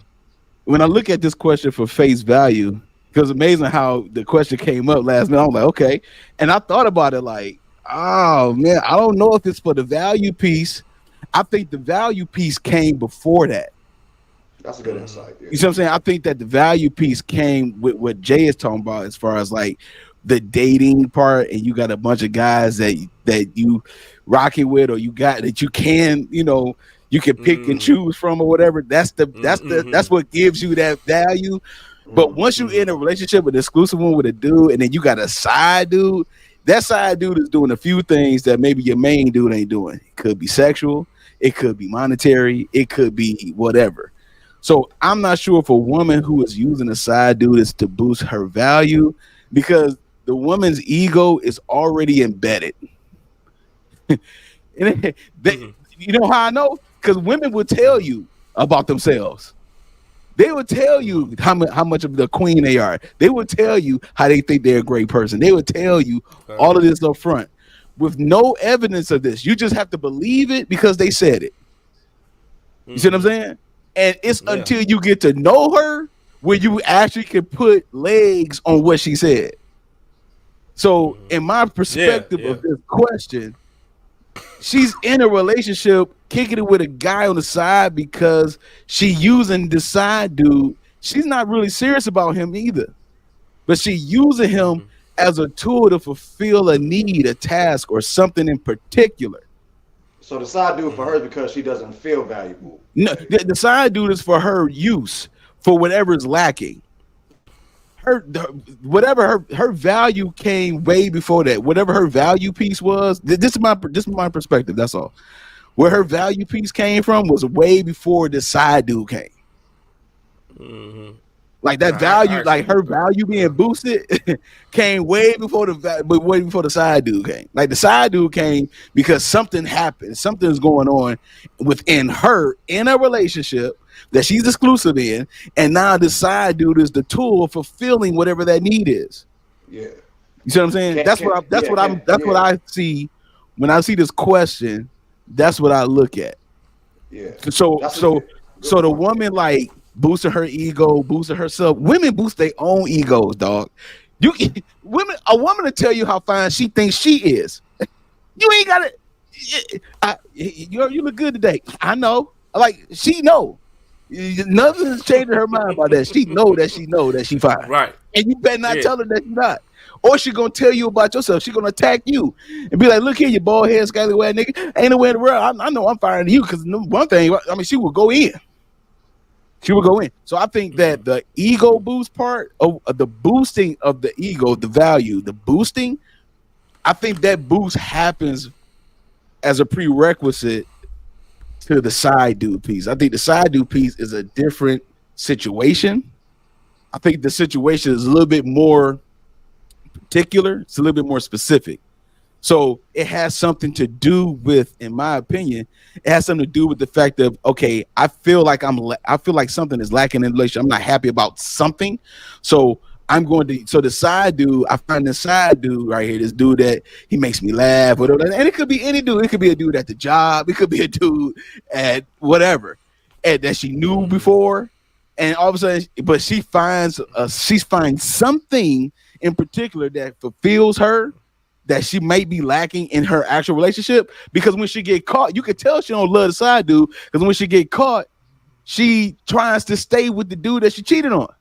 when I look at this question for face value, because it's amazing how the question came up last night. I'm like, okay. And I thought about it like, oh man, I don't know if it's for the value piece. I think the value piece came before that. That's a good insight. Yeah. You see what I'm saying? I think that the value piece came with what Jay is talking about as far as like the dating part, and you got a bunch of guys that you rock it with, or you got that you can, you know, you can pick and choose from or whatever. That's what gives you that value. But once you're in a relationship with an exclusive one with a dude, and then you got a side dude, that side dude is doing a few things that maybe your main dude ain't doing. It could be sexual, it could be monetary, it could be whatever. So I'm not sure if a woman who is using a side dude is to boost her value, because the woman's ego is already embedded. You know how I know? Because women will tell you about themselves. They will tell you how much of the queen they are. They will tell you how they think they're a great person. They will tell you all of this up front with no evidence of this. You just have to believe it because they said it. You see what I'm saying? And it's until you get to know her where you actually can put legs on what she said. So in my perspective of this question, she's in a relationship kicking it with a guy on the side because she using the side dude. She's not really serious about him either, but she using him as a tool to fulfill a need, a task, or something in particular. So the side dude for her is because she doesn't feel valuable. No, the side dude is for her use, for whatever is lacking. Her value came way before that. Whatever her value piece was, this is my perspective. That's all. Where her value piece came from was way before the side dude came. Like that value, like her value being boosted, came way before the side dude came. Like the side dude came because something happened, something's going on within her in a relationship that she's exclusive in, and now the side dude is the tool of fulfilling whatever that need is. Yeah, you see what I'm saying? That's what I see when I see this question. That's what I look at. Yeah. So That's so good so the point. woman like boosting her ego, boosting herself. Women boost their own egos, dog. You a woman to tell you how fine she thinks she is. You ain't got to. You look good today. I know. Like she know. Nothing's changing her mind about that. She know that she fine. Right. And you better not tell her that you're not. Or she gonna tell you about yourself. She gonna attack you and be like, "Look here, you bald head, scallywag nigga. Ain't nowhere in the world. I know I'm firing you because one thing. I mean, she will go in. She will go in. So I think that the ego boost part of the boosting of the ego, the value, the boosting, I think that boost happens as a prerequisite to the side dude piece. I think the side dude piece is a different situation. I think the situation is a little bit more particular. It's a little bit more specific. So it has something to do with, in my opinion, it has something to do with the fact of, okay, I feel like something is lacking in the relationship. I'm not happy about something. So the side dude, I find the side dude right here, this dude that he makes me laugh, whatever. And it could be any dude. It could be a dude at the job. It could be a dude at whatever, that she knew before. And all of a sudden, but she finds something in particular that fulfills her, that she might be lacking in her actual relationship. Because when she get caught, you can tell she don't love the side dude. Because when she get caught, she tries to stay with the dude that she cheated on.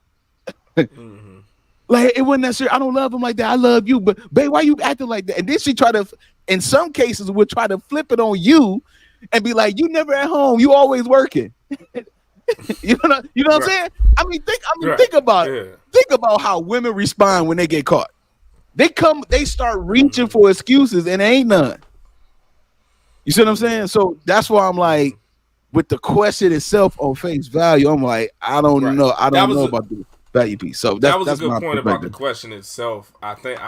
Like, it wasn't necessarily, I don't love him like that. I love you, but babe, why you acting like that? And then she try to, in some cases, would try to flip it on you and be like, you never at home, you always working. you know what I'm saying? I mean, think about it. Yeah. Think about how women respond when they get caught. They start reaching for excuses and there ain't none. You see what I'm saying? So that's why I'm like, with the question itself on face value, I'm like, I don't know. I don't know about the value piece. So that was a good my point about the question itself. I think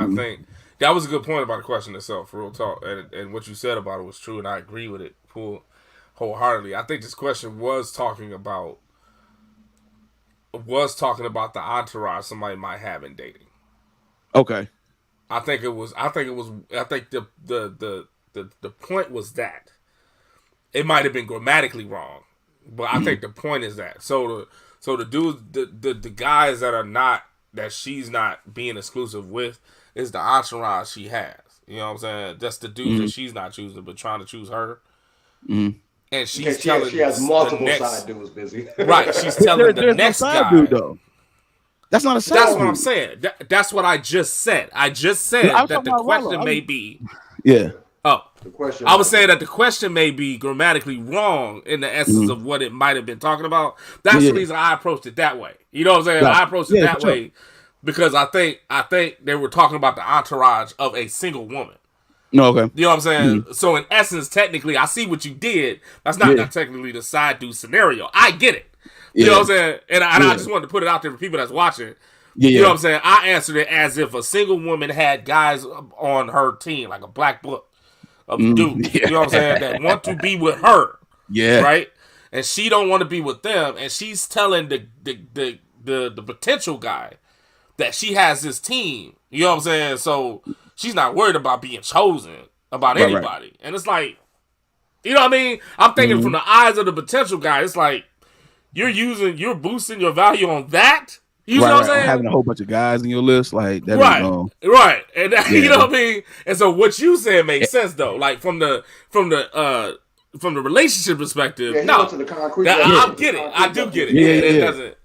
that was a good point about the question itself, real talk. And what you said about it was true, and I agree with it wholeheartedly. I think this question was talking about the entourage somebody might have in dating. Okay. I think the point was that it might have been grammatically wrong, but I think the point is that so the dudes, the guys that she's not being exclusive with is the entourage she has. You know what I'm saying? That's the dudes that she's not choosing, but trying to choose her. And she's telling she has multiple side dudes busy. Right, she's telling the next guy. Dude, though. That's not a side. That's what I'm saying. That's what I just said. I just said that the question may be. Yeah. Oh, I was saying that the question may be grammatically wrong in the essence of what it might have been talking about. That's the reason I approached it that way. You know what I'm saying? I approached it that way because I think they were talking about the entourage of a single woman. No, okay. You know what I'm saying? So in essence, technically, I see what you did. That's not technically the side dude scenario. I get it. You know what I'm saying? And I just wanted to put it out there for people that's watching. You know what I'm saying? I answered it as if a single woman had guys on her team, like a black book of dudes. You know what I'm saying? That want to be with her. Yeah. Right? And she don't want to be with them. And she's telling the potential guy that she has this team. You know what I'm saying? So she's not worried about being chosen about anybody. Right. And it's like, you know what I mean? I'm thinking from the eyes of the potential guy, it's like, you're boosting your value on that? You know what I'm saying? Having a whole bunch of guys in your list, like that. Right. And that, you know what I mean? And so what you said makes sense though. Like from the relationship perspective, I get it. I do get it. It doesn't.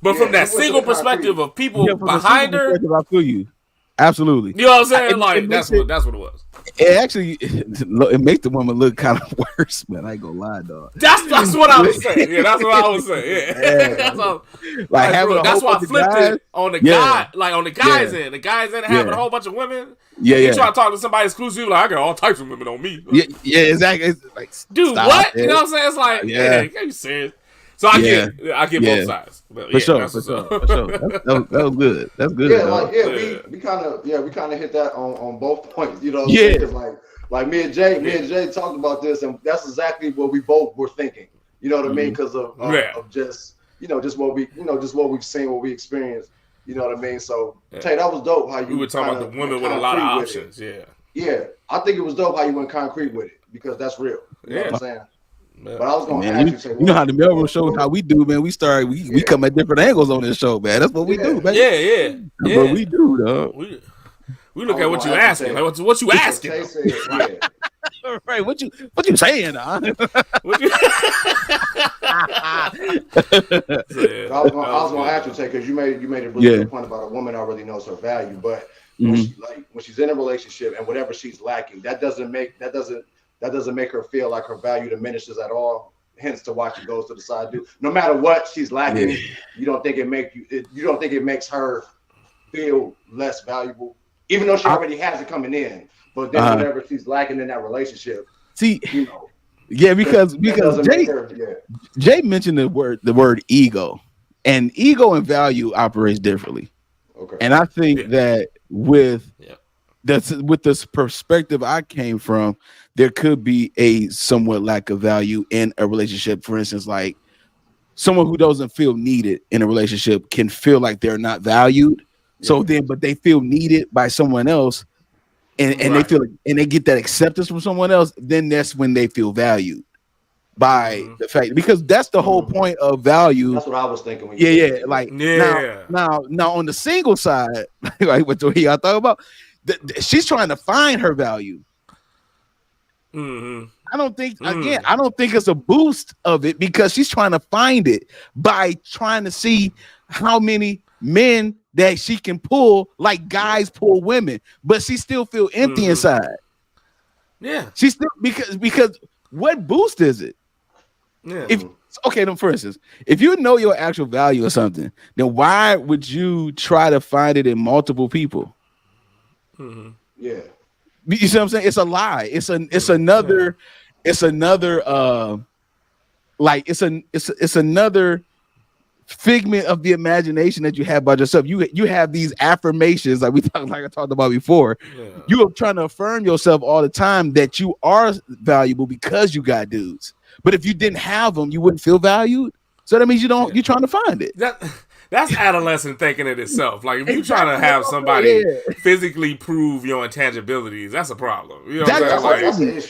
But from that single perspective of people behind her, I feel you. Absolutely. You know what I'm saying? Like that's what it was. It actually it makes the woman look kind of worse, man. I ain't gonna lie, dog. That's what I was saying. Yeah, that's what I was saying. Yeah. That's why I flipped it on the guy, like on the guys end. The guys end having a whole bunch of women. You try to talk to somebody exclusive, like I got all types of women on me. Yeah, exactly. It's like, dude, what? You know what I'm saying? It's like, are you serious? So I get both sides. But for sure. That was good. That's good. We kind of hit that on both points. You know, what I'm saying? Like me and Jay talked about this, and that's exactly what we both were thinking. You know what I mean? Because of just what we've seen, what we experienced. You know what I mean? So Tay, that was dope. How you were talking about the women with a lot of options. Yeah, I think it was dope how you went concrete with it. because that's real. You know Yeah. what I'm saying? Yeah. But I was going to Man, actually say, you know how the Melrose shows how we do, man. We come at different angles on this show, man. That's what we do, man. Yeah. But we do, though. We look at what you asking. Like, what you asking? Right? What you saying? Huh? What you... I was going to actually say, because you made a really good point about a woman already knows her value, but when she's in a relationship and whatever she's lacking, that doesn't make her feel like her value diminishes at all. Hence to why she goes to the side dude. No matter what she's lacking, you don't think it makes her feel less valuable, even though she already has it coming in. But then whatever she's lacking in that relationship, because Jay mentioned the word ego, and ego and value operates differently. Okay, and I think that with this perspective I came from, there could be a somewhat lack of value in a relationship. For instance, like someone who doesn't feel needed in a relationship can feel like they're not valued. But they feel needed by someone else, and they feel and they get that acceptance from someone else. Then that's when they feel valued by the fact, because that's the whole point of value. That's what I was thinking. Now on the single side, like what y'all talking about, she's trying to find her value. I don't think it's a boost of it, because she's trying to find it by trying to see how many men that she can pull, like guys pull women, but she still feel empty inside. Yeah, she still because what boost is it? Yeah. For instance, if you know your actual value or something, then why would you try to find it in multiple people? Yeah. You see what I'm saying? It's a lie. It's another figment of the imagination that you have about yourself. You have these affirmations like I talked about before. Yeah. You are trying to affirm yourself all the time that you are valuable because you got dudes. But if you didn't have them, you wouldn't feel valued. So that means you're trying to find it. That's adolescent thinking in itself. Like, if you're trying to have somebody physically prove your intangibilities, that's a problem. You know what I'm saying?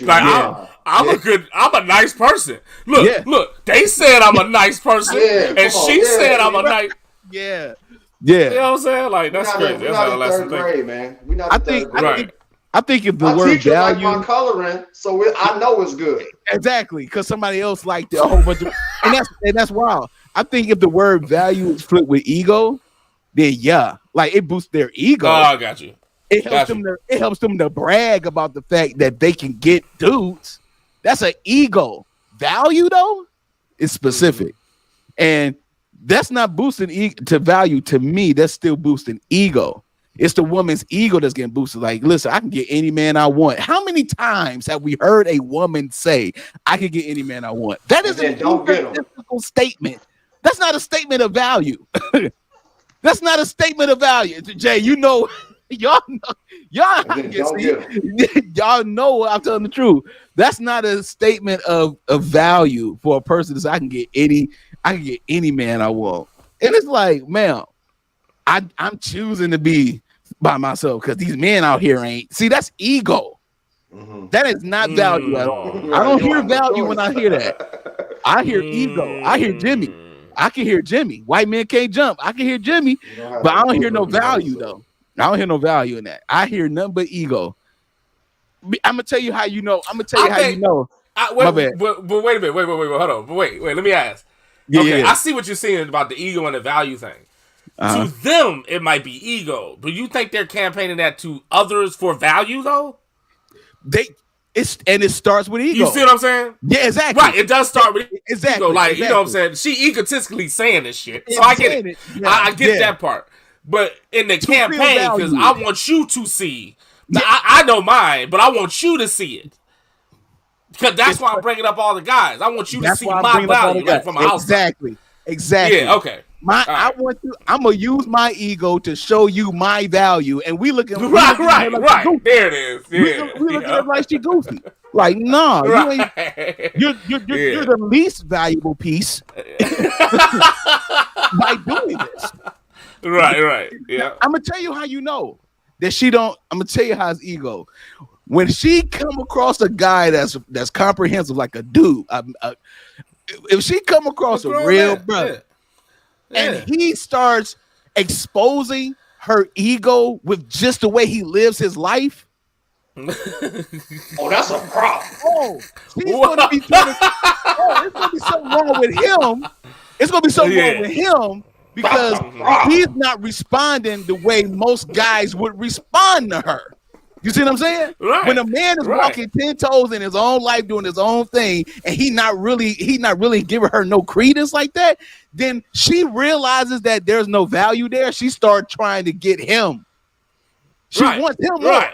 I'm a nice person. Look, they said I'm a nice person, and she said I'm a nice. Yeah. You know what I'm saying? Like, that's crazy. That's adolescent thinking, man. We're not in third grade. I think if the word value, like my coloring, so I know it's good. Exactly, because somebody else liked it a whole bunch of, and that's wild. I think if the word value is flipped with ego, then like it boosts their ego. Oh, I got you. It helps them to brag about the fact that they can get dudes. That's an ego. Value though is specific, and that's not boosting to value. To me, that's still boosting ego. It's the woman's ego that's getting boosted. Like, listen, I can get any man I want. How many times have we heard a woman say, "I can get any man I want"? That is a difficult statement. That's not a statement of value. That's not a statement of value. Jay, y'all know I'm telling the truth. That's not a statement of value for a person to say, I can get any man I want. And it's like, man, I'm choosing to be by myself because these men out here ain't. See, that's ego. That is not value at all. I don't hear value when I hear that. I hear ego. I hear Jimmy. I can hear Jimmy. White men can't jump. I can hear Jimmy, but I don't hear no value though. I don't hear no value in that. I hear nothing but ego. I'm gonna tell you how you know. My bad. But wait a minute. Wait. Hold on. But wait. Let me ask. Okay, I see what you're saying about the ego and the value thing. To them, it might be ego. Do you think they're campaigning that to others for value though? It starts with ego. You see what I'm saying? Yeah, exactly. Right, it does start with ego. Like, you know what I'm saying? She egotistically saying this shit. So I get it. Yeah, I get that part. But in the campaign, because I want you to see. Now, I know mine, but I want you to see it. Because that's why I'm bringing up all the guys. I want you to see my value, like from outside. Exactly. Yeah, okay. I'm gonna use my ego to show you my value, and we looking right. There it is. Yeah. We looking at like she goofy. Like, no, you're the least valuable piece by doing this. Right. Yeah. I'm gonna tell you how you know that she don't. I'm gonna tell you how it's ego. when she come across a guy that's comprehensive, like a dude, if she come across a real brother, and he starts exposing her ego with just the way he lives his life. Oh, that's a problem. Oh, she's gonna be trying to, it's gonna be something wrong with him. It's gonna be something wrong with him because he's not responding the way most guys would respond to her. You see what I'm saying? Right. When a man is walking 10 toes in his own life, doing his own thing, and he not really giving her no credence like that, then she realizes that there's no value there. She starts trying to get him. She wants him more.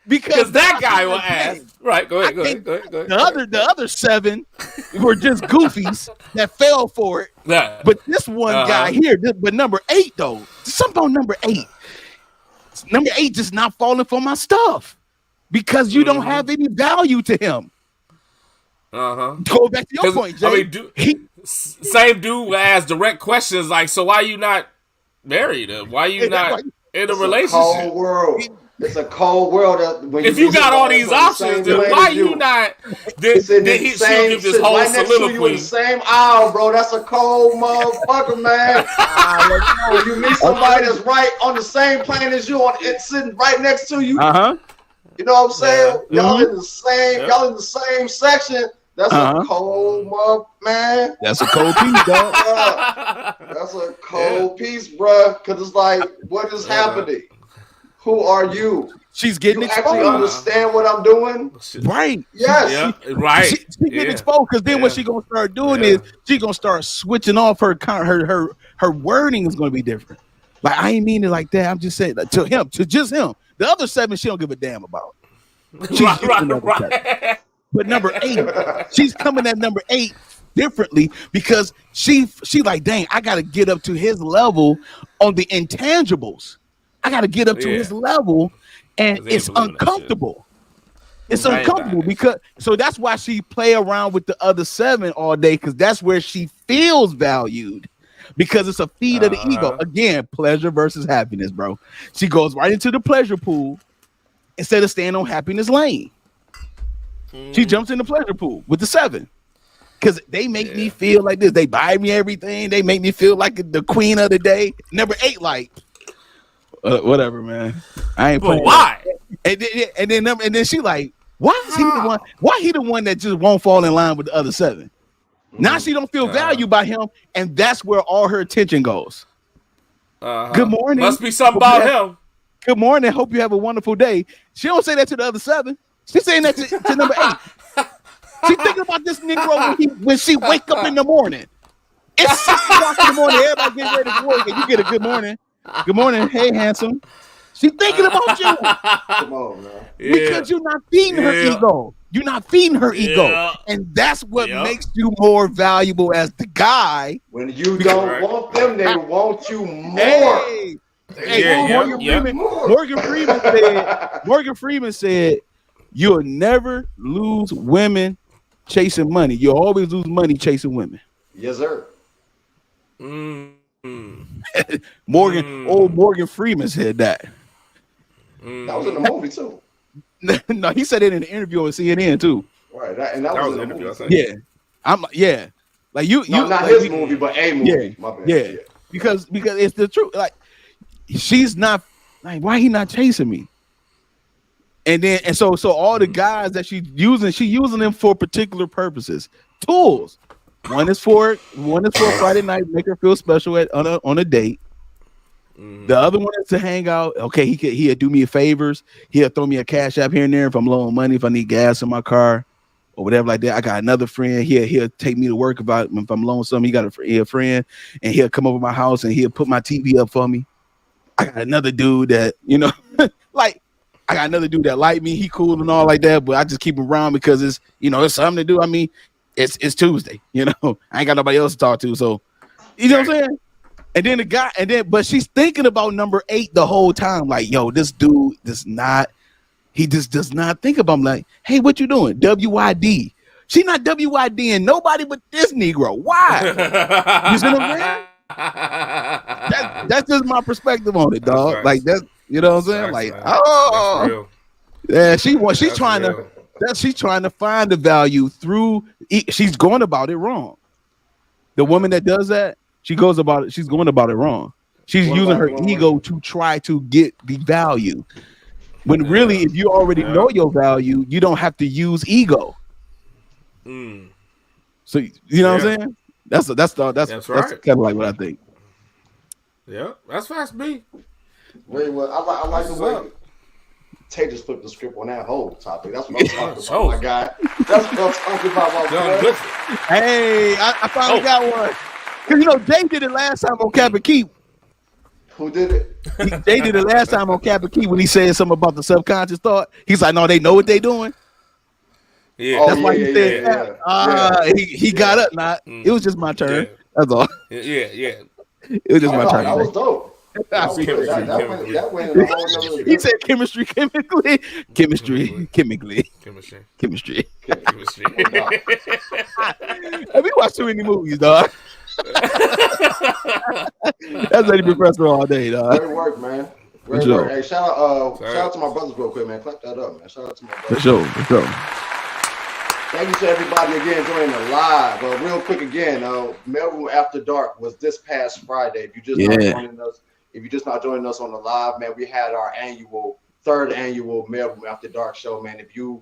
Because that guy will ask. Right, go ahead. The other 7 were just goofies that fell for it. Yeah. But this one guy here, but number 8 though, something on number 8. Number 8 just not falling for my stuff because you don't have any value to him. Go back to your point, Jay. I mean, same dude will ask direct questions like, "So why you not married? Why you not in a relationship?" Cold world. It's a cold world. If you got all these options, then why you not? Then she'll give this whole soliloquy. Same aisle, bro. That's a cold motherfucker, man. If you meet somebody that's right on the same plane as you, it's sitting right next to you. You know what I'm saying? Y'all in the same. Y'all in the same section. That's a cold man. That's a cold piece, dog. That's a cold piece, bro. Because it's like, what is happening? Who are you? She's getting exposed. Actually understand what I'm doing? Right. Yes. Yeah, right. She getting exposed because then what she gonna start doing is she gonna start switching off her wording is gonna be different. Like I ain't mean it like that. I'm just saying to just him. The other 7 she don't give a damn about. Right. But number 8, she's coming at number 8 differently because she like, dang, I gotta get up to his level on the intangibles. I got to get up to his level, and it's uncomfortable. It's uncomfortable because so that's why she play around with the other 7 all day because that's where she feels valued because it's a feed of the ego. Again, pleasure versus happiness, bro. She goes right into the pleasure pool instead of staying on happiness lane. She jumps in the pleasure pool with the 7 because they make me feel like this. They buy me everything. They make me feel like the queen of the day. Number 8, like. Whatever, man. I ain't playing. But why? And then she like, why is he the one? Why he the one that just won't fall in line with the other 7? Now she don't feel valued by him, and that's where all her attention goes. Good morning. Must be something about him. Good morning. Hope you have a wonderful day. She don't say that to the other 7. She's saying that to number 8. She thinking about this Negro when she wake up in the morning. It's 6 o'clock in the morning. Everybody getting ready to work, and you get a good morning. Good morning, hey handsome. She's thinking about you. Come on, man. Because you're not feeding her ego. You're not feeding her ego, and that's what makes you more valuable as the guy. When you don't want them, they want you more. Morgan Freeman said, "You'll never lose women chasing money. You'll always lose money chasing women." Yes, sir. Morgan Freeman said that. That was in the movie too. No, he said it in an interview on CNN too. Right, that was in the movie. Like you, not like, his movie, but a movie. Yeah. Because it's the truth. Like she's not like, why he not chasing me? And so all the guys that she's using them for particular purposes, tools. One is for Friday night, make her feel special on a date. The other one is to hang out. Okay, he'll do me favors. He'll throw me a cash app here and there if I'm low on money, if I need gas in my car or whatever like that. I got another friend. He'll take me to work if I'm low on something. He got a friend, and he'll come over to my house and he'll put my TV up for me. I got another dude that like I got another dude that like me. He cool and all like that, but I just keep him around because it's it's something to do. I mean, it's Tuesday. I ain't got nobody else to talk to, so you know what I'm saying. And then but she's thinking about number 8 the whole time. Like, yo, this dude does not think about him. Like, hey, what you doing? WYD. She not WYDing nobody but this Negro. Why? You see what I'm saying? That's just my perspective on it, dog. Like that's, you know what I'm saying? Like, Yeah, she's That's trying real. she's trying to find the value through. She's going about it wrong. The woman that does that, she's going about it wrong. She's Going using about it her the wrong way. ego to try to get the value. When really, if you already know your value, you don't have to use ego. So you know what I'm saying? That's right. kind of like what I think. Yeah, that's fast B. Very well. I like the way Tay just flipped the script on that whole topic. That's what I'm talking about, my guy. That's what I'm talking about, my boy. Hey, I finally got one. Because, you know, Jay did it last time on Cap and Keep. Who did it? Jay did it last time on Cap and Keep when he said something about the subconscious thought. He's like, no, they know what they doing. Yeah. That's why he said, he got up. Nah, it was just my turn. Yeah. That's all. Yeah. It was just my turn. That was dope. That went in a whole nother. He said chemistry, chemically. Hey, we watch too many movies, dog. That's Lady Professor all day, dog. Great work, man. Great work. Hey, shout out to my brothers real quick, man. Clap that up, man. Shout out to my brothers. For sure. Thank you to everybody again joining the live. Real quick again, Maleroom After Dark was this past Friday. If you just not joining us on the live, man, we had our third annual Maleroom After Dark show, man. If you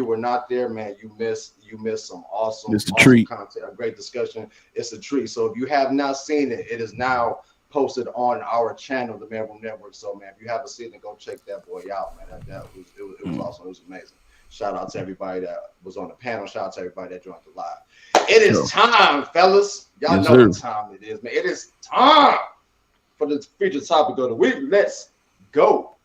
were not there, man, you missed some awesome content, a great discussion. It's a treat. So if you have not seen it, it is now posted on our channel, the Maleroom Network. So, man, if you haven't seen it, go check that boy out, man. It was awesome. It was amazing. Shout out to everybody that was on the panel. Shout out to everybody that joined the live. It is time, fellas. Y'all know what time it is, man. It is time for the featured topic of the week. Let's go.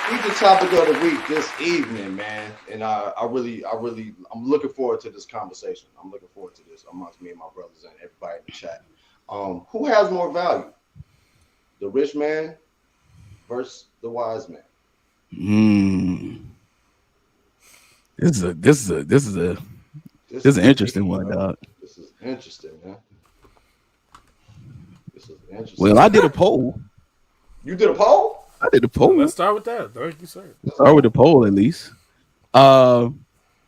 Featured topic of the week this evening, man, and I'm looking forward to this conversation. I'm looking forward to this amongst me and my brothers and everybody in the chat. Who has more value, the rich man versus the wise man? This is an interesting one, dog. This is interesting, man. This is interesting. Well, I did a poll. You did a poll? I did a poll. Let's start with that. Thank you, sir. Start with the poll at least.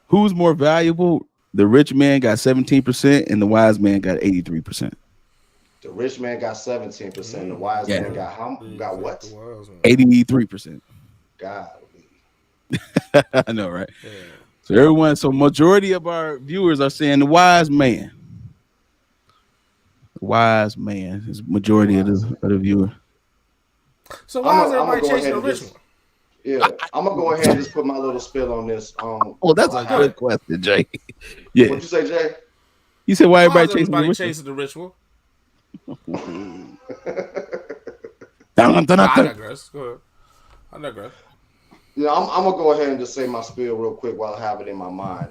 Who's more valuable? The rich man got 17% and the wise man got 83%. The rich man got 17%. The wise man got what? 83%. God. I know, right? Yeah. So majority of our viewers are saying the wise man. Wise man is majority of the viewer. So why is everybody chasing the rich one? Yeah, I'm gonna go ahead and just put my little spill on this. That's a good question, Jay. Yeah. What'd you say, Jay? You said why everybody chasing the rich one? I digress. Go ahead. I digress. Yeah, I'm gonna go ahead and just say my spiel real quick while I have it in my mind.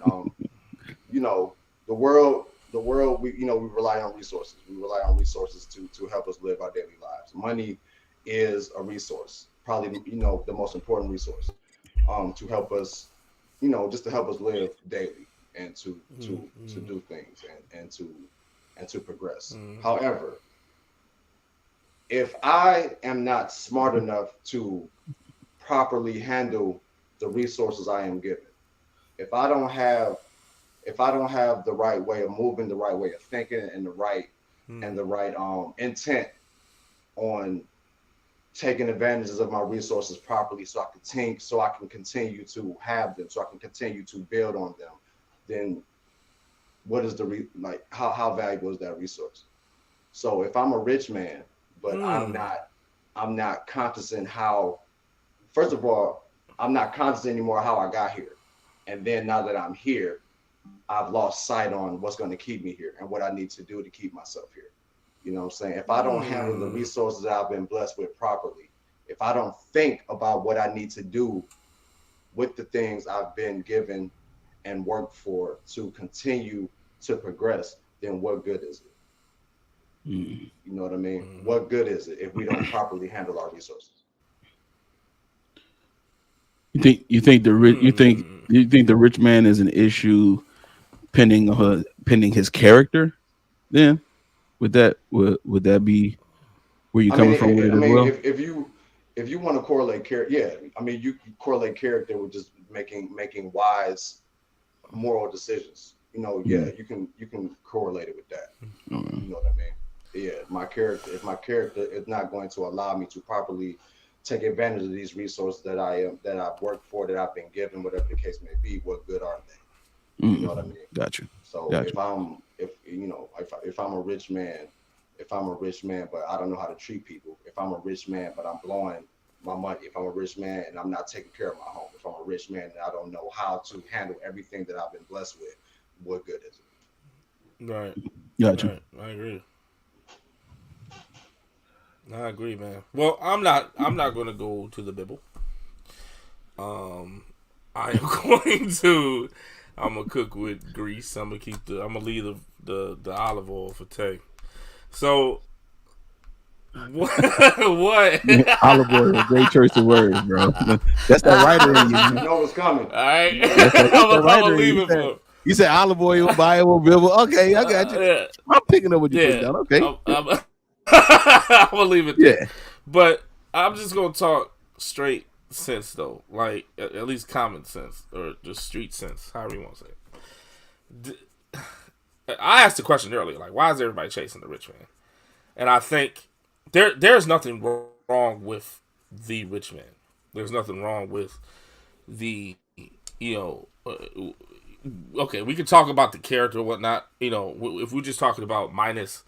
The world, we rely on resources. We rely on resources to help us live our daily lives. Money is a resource, probably the most important resource, to help us, just to help us live daily and to do things and to progress. However, if I am not smart enough to properly handle the resources I am given, if I don't have the right way of moving, the right way of thinking, and the right intent on taking advantages of my resources properly, so I can continue to have them, so I can continue to build on them, then what is how valuable is that resource? So if I'm a rich man, but I'm not conscious in how, first of all, I'm not conscious anymore how I got here. And then now that I'm here, I've lost sight on what's going to keep me here and what I need to do to keep myself here. You know what I'm saying? If I don't handle the resources that I've been blessed with properly, if I don't think about what I need to do with the things I've been given and work for to continue to progress, then what good is it? You know what I mean? What good is it if we don't properly handle our resources? You think the rich man is an issue pending his character? Then would that be where you coming from with it as well? If you want to correlate character, yeah, I mean you correlate character with just making wise moral decisions. Yeah, you can correlate it with that. You know what I mean? Yeah, if my character is not going to allow me to properly take advantage of these resources that I've worked for, that I've been given, whatever the case may be, what good are they? You know what I mean? Got you. So if I'm a rich man, but I don't know how to treat people, if I'm a rich man but I'm blowing my money, if I'm a rich man and I'm not taking care of my home, if I'm a rich man and I don't know how to handle everything that I've been blessed with, what good is it? Right. Gotcha. Right. I agree, man. Well, I'm not going to go to the Bible. I am I'm gonna cook with grease. I'm gonna leave the olive oil for Tay. So what? Olive oil, great choice of words, bro. That's that writer in you. You know what's coming. All right, I'm gonna leave it for. You said olive oil, Bible, Bible. Okay, I got you. Yeah. I'm picking up what you put down. Okay, I'm gonna leave it there. Yeah, but I'm just gonna talk straight sense though, like at least common sense or just street sense, however you want to say it. I asked the question earlier, like, why is everybody chasing the rich man? And I think there's nothing wrong with the rich man. There's nothing wrong with the okay, we could talk about the character or whatnot. If we're just talking about minus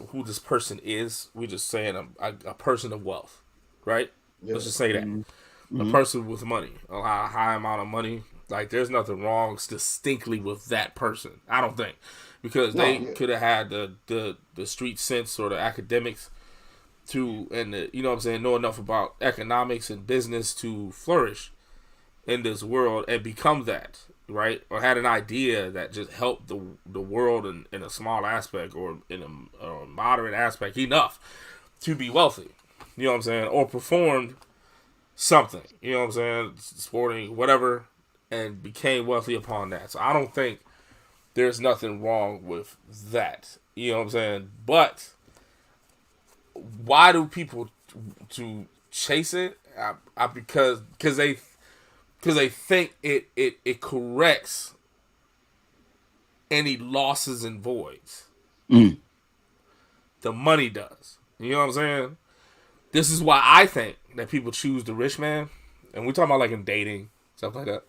who this person is, we're just saying a person of wealth, right? Yeah. Let's just say that. Mm-hmm. A person with money, a high amount of money. Like, there's nothing wrong distinctly with that person, I don't think. Because they could have had the street sense or the academics know enough about economics and business to flourish in this world and become that, right? Or had an idea that just helped the world in a small aspect or in a moderate aspect enough to be wealthy. You know what I'm saying? Or performed something, you know what I'm saying? Sporting, whatever, and became wealthy upon that. So I don't think there's nothing wrong with that. You know what I'm saying? But why do people to chase it? Because they think it corrects any losses and voids. The money does. You know what I'm saying? This is why I think that people choose the rich man. And we're talking about like in dating, stuff like that.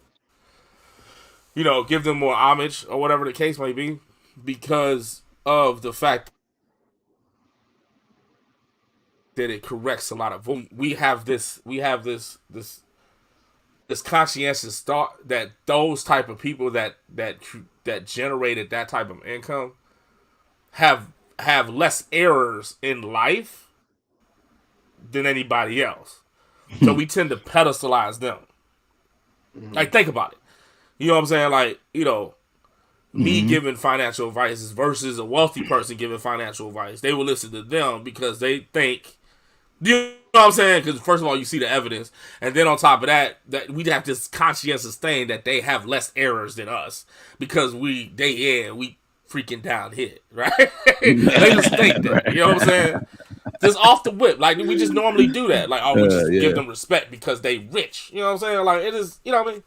Give them more homage or whatever the case may be, because of the fact that it corrects a lot of vote. We have this conscientious thought that those type of people that generated that type of income have less errors in life than anybody else. So we tend to pedestalize them. Like, think about it. You know what I'm saying? Like, me giving financial advice versus a wealthy person giving financial advice. They will listen to them because they think, you know what I'm saying? Because first of all, you see the evidence. And then on top of that we have this conscientious thing that they have less errors than us because we freaking down hit, right? They just think that, you know what I'm saying? Just off the whip. Like, we just normally do that. Like, we just give them respect because they rich. You know what I'm saying? Like, it is, you know what I mean?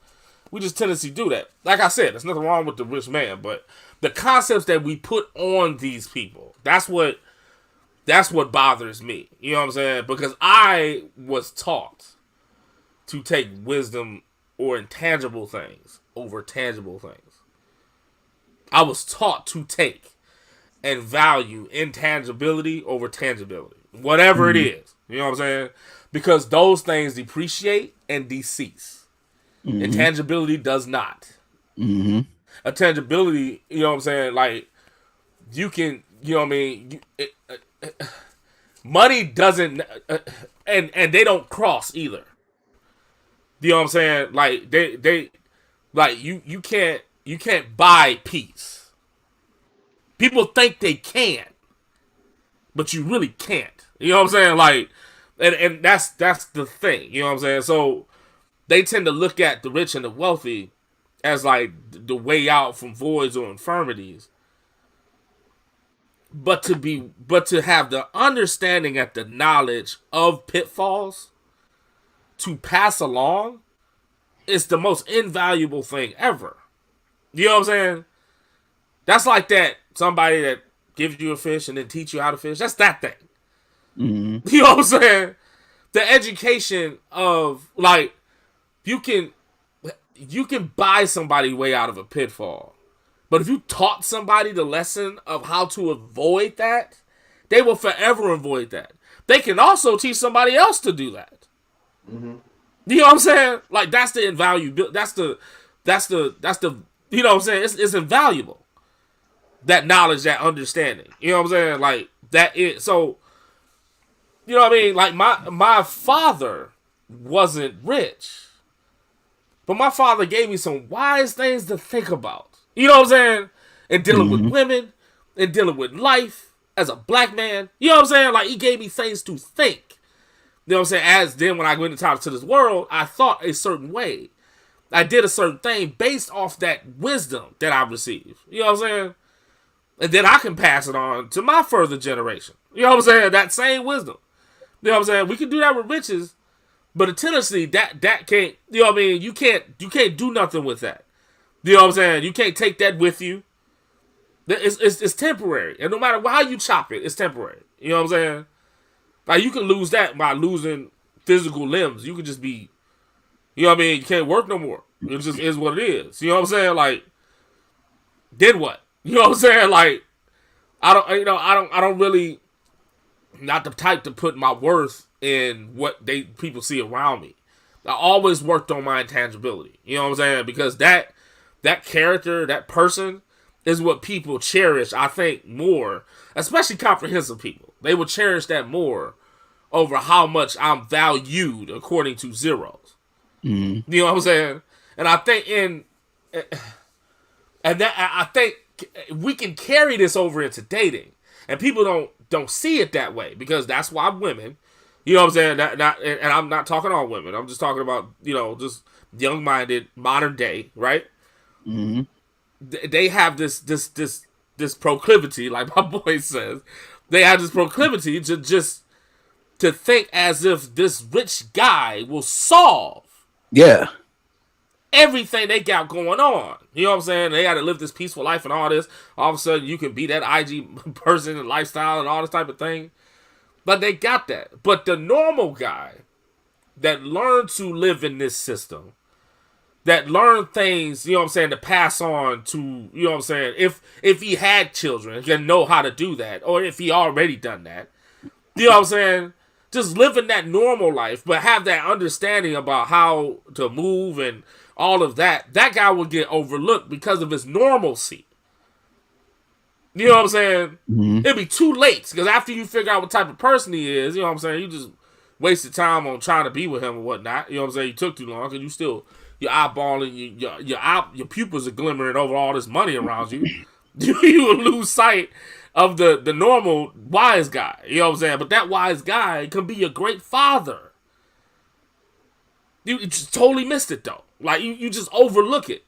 We just tendency do that. Like I said, there's nothing wrong with the rich man, but the concepts that we put on these people, that's what bothers me. You know what I'm saying? Because I was taught to take wisdom or intangible things over tangible things. I was taught to take and value intangibility over tangibility. Whatever it is. You know what I'm saying? Because those things depreciate and decease. Intangibility does not. Intangibility, you know what I'm saying? Like, you can, you know what I mean? Money doesn't, and they don't cross either. You know what I'm saying? Like, they like, you can't buy peace. People think they can, but you really can't. You know what I'm saying? Like, and that's the thing. You know what I'm saying? So they tend to look at the rich and the wealthy as like the way out from voids or infirmities. But to have the understanding and the knowledge of pitfalls to pass along is the most invaluable thing ever. You know what I'm saying? That's like that somebody that gives you a fish and then teach you how to fish. That's that thing. Mm-hmm. You know what I'm saying? The education of like you can buy somebody way out of a pitfall. But if you taught somebody the lesson of how to avoid that, they will forever avoid that. They can also teach somebody else to do that. Mm-hmm. You know what I'm saying? Like that's the invaluable. That's the. You know what I'm saying? It's invaluable. That knowledge, that understanding. You know what I'm saying? Like that is so. You know what I mean? Like my father wasn't rich, but my father gave me some wise things to think about. You know what I'm saying? And dealing with women, and dealing with life as a black man. You know what I'm saying? Like, he gave me things to think. You know what I'm saying? As then when I went into this world, I thought a certain way. I did a certain thing based off that wisdom that I received. You know what I'm saying? And then I can pass it on to my further generation. You know what I'm saying? That same wisdom. You know what I'm saying? We can do that with riches, but a tendency that can't, you know what I mean? You can't do nothing with that. You know what I'm saying? You can't take that with you. It's temporary. And no matter how you chop it, it's temporary. You know what I'm saying? Like, you can lose that by losing physical limbs. You can just be, you know what I mean? You can't work no more. It just is what it is. You know what I'm saying? Like, then what? You know what I'm saying? Like, I don't really, not the type to put my worth in what people see around me. I always worked on my intangibility. You know what I'm saying? Because that character, that person, is what people cherish, I think, more. Especially comprehensive people. They will cherish that more over how much I'm valued according to zeros. Mm-hmm. You know what I'm saying? And I think I think we can carry this over into dating. And people don't see it that way. Because that's why women, you know what I'm saying? And I'm not talking all women. I'm just talking about, you know, just young-minded, modern day, right? Mm-hmm. They have this proclivity, like my boy says. They have this proclivity to think as if this rich guy will solve everything they got going on. You know what I'm saying? They got to live this peaceful life and all this. All of a sudden, you can be that IG person and lifestyle and all this type of thing. But they got that. But the normal guy that learned to live in this system, that learn things, you know what I'm saying, to pass on to, you know what I'm saying, if he had children, he can know how to do that, or if he already done that, you know what I'm saying, just living that normal life, but have that understanding about how to move and all of that, that guy will get overlooked because of his normalcy. You know what I'm saying? Mm-hmm. It'd be too late, because after you figure out what type of person he is, you know what I'm saying, you just wasted time on trying to be with him or whatnot. You know what I'm saying? You took too long, because you still... Your eyeballing, your pupils are glimmering over all this money around you. You will lose sight of the normal wise guy. You know what I'm saying? But that wise guy can be a great father. You just totally missed it, though. Like, you just overlook it.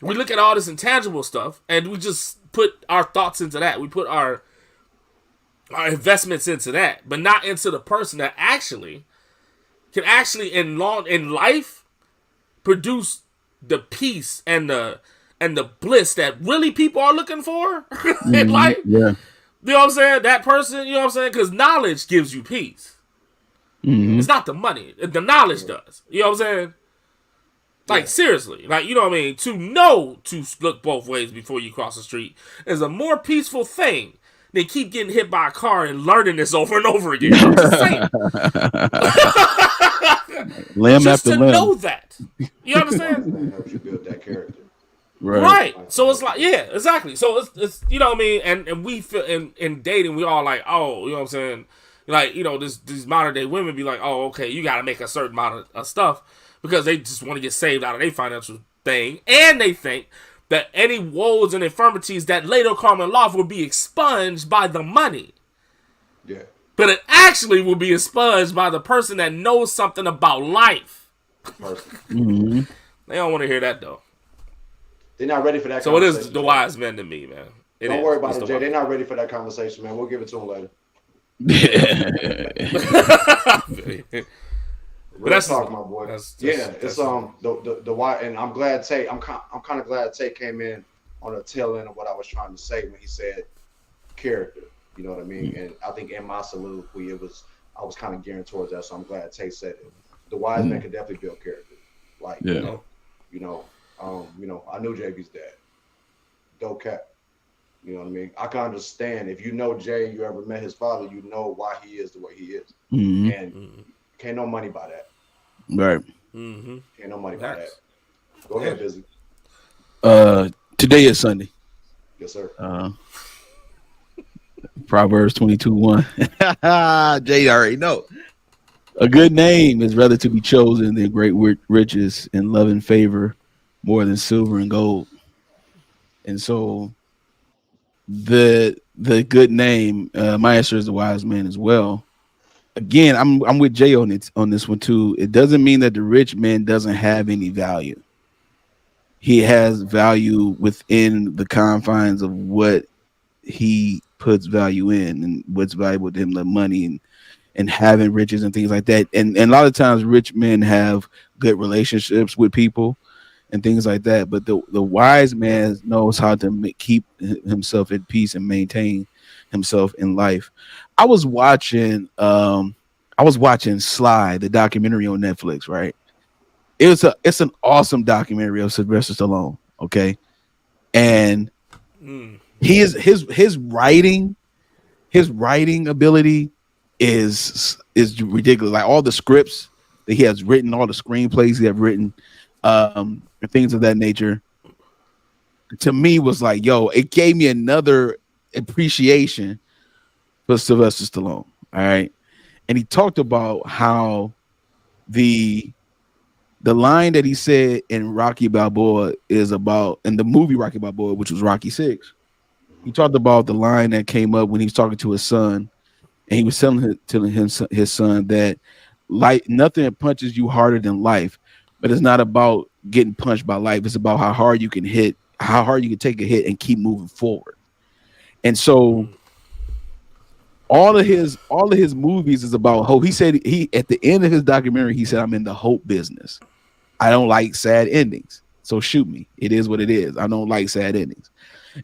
We look at all this intangible stuff, and we just put our thoughts into that. We put our investments into that, but not into the person that actually can in life produce the peace and the bliss that really people are looking for in life. Yeah. You know what I'm saying? That person, you know what I'm saying? Because knowledge gives you peace. Mm-hmm. It's not the money. The knowledge does. You know what I'm saying? Like, seriously. Like, you know what I mean? To know to look both ways before you cross the street is a more peaceful thing than keep getting hit by a car and learning this over and over again. I'm just saying. Limb just after to limb. know that. You understand? That helps you build that character. Right. So it's like, yeah, exactly. So it's you know what I mean? And we feel in dating, we all like, oh, you know what I'm saying? Like, you know, these modern day women be like, oh, okay, you got to make a certain amount of stuff because they just want to get saved out of their financial thing. And they think that any woes and infirmities that later come in life will be expunged by the money. Yeah. But it actually will be expunged by the person that knows something about life. personally. Mm-hmm. They don't want to hear that though. They're not ready for that So it conversation. is the wise men to me, man. Don't worry about it, Jay. They're not ready for that conversation, man. We'll give it to them later. But that's talk, my boy. It's the why, and I'm glad Tate. I'm kind of glad Tate came in on the tail end of what I was trying to say when he said character. You know what I mean? And I think in my soliloquy, I was kind of gearing towards that. So I'm glad Tate said it. The wise man can definitely build character. Like I knew JB's dad. Dope cat. You know what I mean? I can understand if you know Jay, you ever met his father, you know why he is the way he is, and can't no money by that. Right. Can't no money by that. Go ahead, Busy. Today is Sunday. Yes, sir. Proverbs 22:1. Jay already know. A good name is rather to be chosen than great riches, and love and favor more than silver and gold. And so the good name, my answer is the wise man as well. Again, I'm with Jay on this one too. It doesn't mean that the rich man doesn't have any value. He has value within the confines of what he puts value in and what's valuable to him, the money and having riches and things like that. And a lot of times rich men have good relationships with people and things like that. But the wise man knows how to keep himself at peace and maintain himself in life. I was watching Sly, the documentary on Netflix, right? It's an awesome documentary of Sylvester Stallone, okay? And his writing ability is ridiculous. Like all the scripts that he has written, all the screenplays he have written, and things of that nature, to me was like, yo, it gave me another appreciation for Sylvester Stallone. All right. And he talked about how the line that he said in Rocky Balboa is about, in the movie Rocky Balboa, which was Rocky 6. He talked about the line that came up when he was talking to his son, and he was telling his son that nothing punches you harder than life, but it's not about getting punched by life. It's about how hard you can take a hit and keep moving forward. And so all of his movies is about hope. He said at the end of his documentary, he said, I'm in the hope business. I don't like sad endings. So shoot me. It is what it is. I don't like sad endings.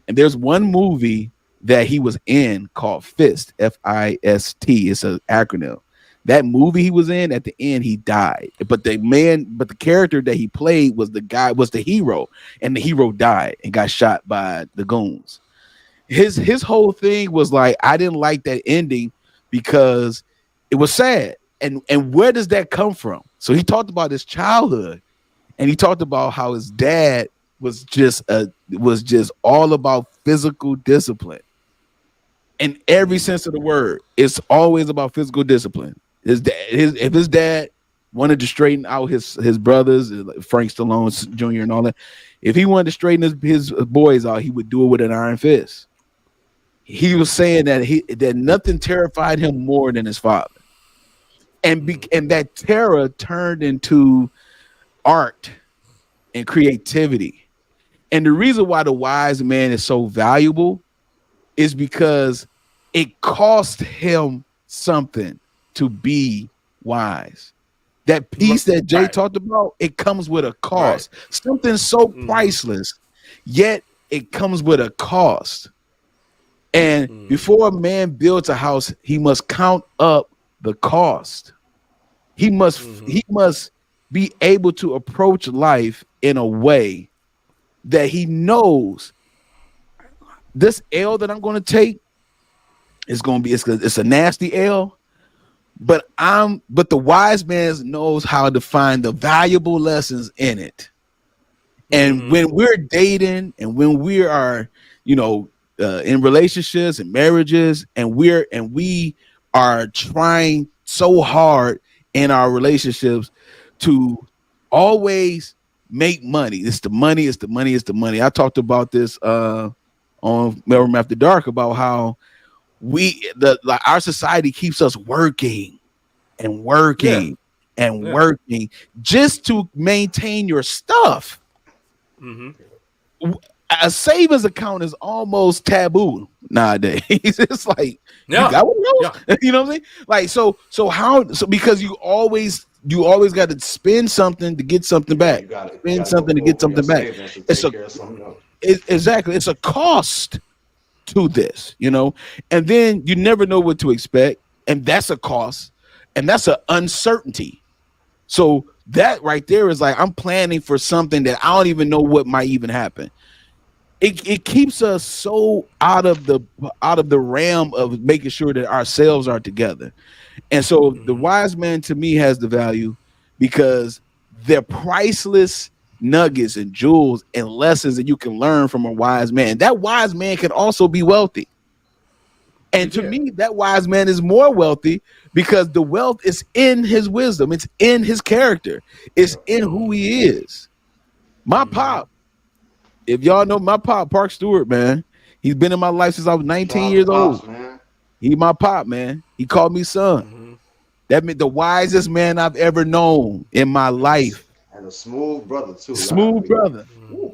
And there's one movie that he was in called Fist, F-I-S-T. It's an acronym. That movie he was in, at the end, he died. But the character that he played was the hero, and the hero died and got shot by the goons. His whole thing was like, I didn't like that ending because it was sad. And where does that come from? So he talked about his childhood, and he talked about how his dad was just all about physical discipline. In every sense of the word, it's always about physical discipline. If his dad wanted to straighten out his brothers, like Frank Stallone Jr. and all that, if he wanted to straighten his boys out, he would do it with an iron fist. He was saying that nothing terrified him more than his father, and that terror turned into art and creativity. And the reason why the wise man is so valuable is because it cost him something to be wise. That piece that Jay talked about, it comes with a cost. Right. Something so priceless, yet it comes with a cost. And before a man builds a house, he must count up the cost. He must be able to approach life in a way that he knows this L that I'm going to take is going to be, it's a nasty L, but the wise man knows how to find the valuable lessons in it. And when we're dating and when we are, in relationships and marriages, and we are trying so hard in our relationships to always make money. It's the money. I talked about this on Maleroom After Dark about how our society keeps us working and working and working just to maintain your stuff. A savings account is almost taboo nowadays. It's like you got one of those? You know what I'm saying? Like so because you always got to spend something to get something back. Spend something to get something back. Exactly. It's a cost to this, you know, and then you never know what to expect, and that's a cost, and that's an uncertainty. So that right there is like I'm planning for something that I don't even know what might even happen. It keeps us so out of the realm of making sure that ourselves are together. And so the wise man to me has the value because they're priceless nuggets and jewels and lessons that you can learn from a wise man. That wise man can also be wealthy. And to me, that wise man is more wealthy because the wealth is in his wisdom. It's in his character. It's in who he is. My pop, if y'all know my pop, Park Stewart, man, he's been in my life since I was 19 years old. Man. He my pop, man. He called me son. That meant the wisest man I've ever known in my life. And a smooth brother too. Smooth brother.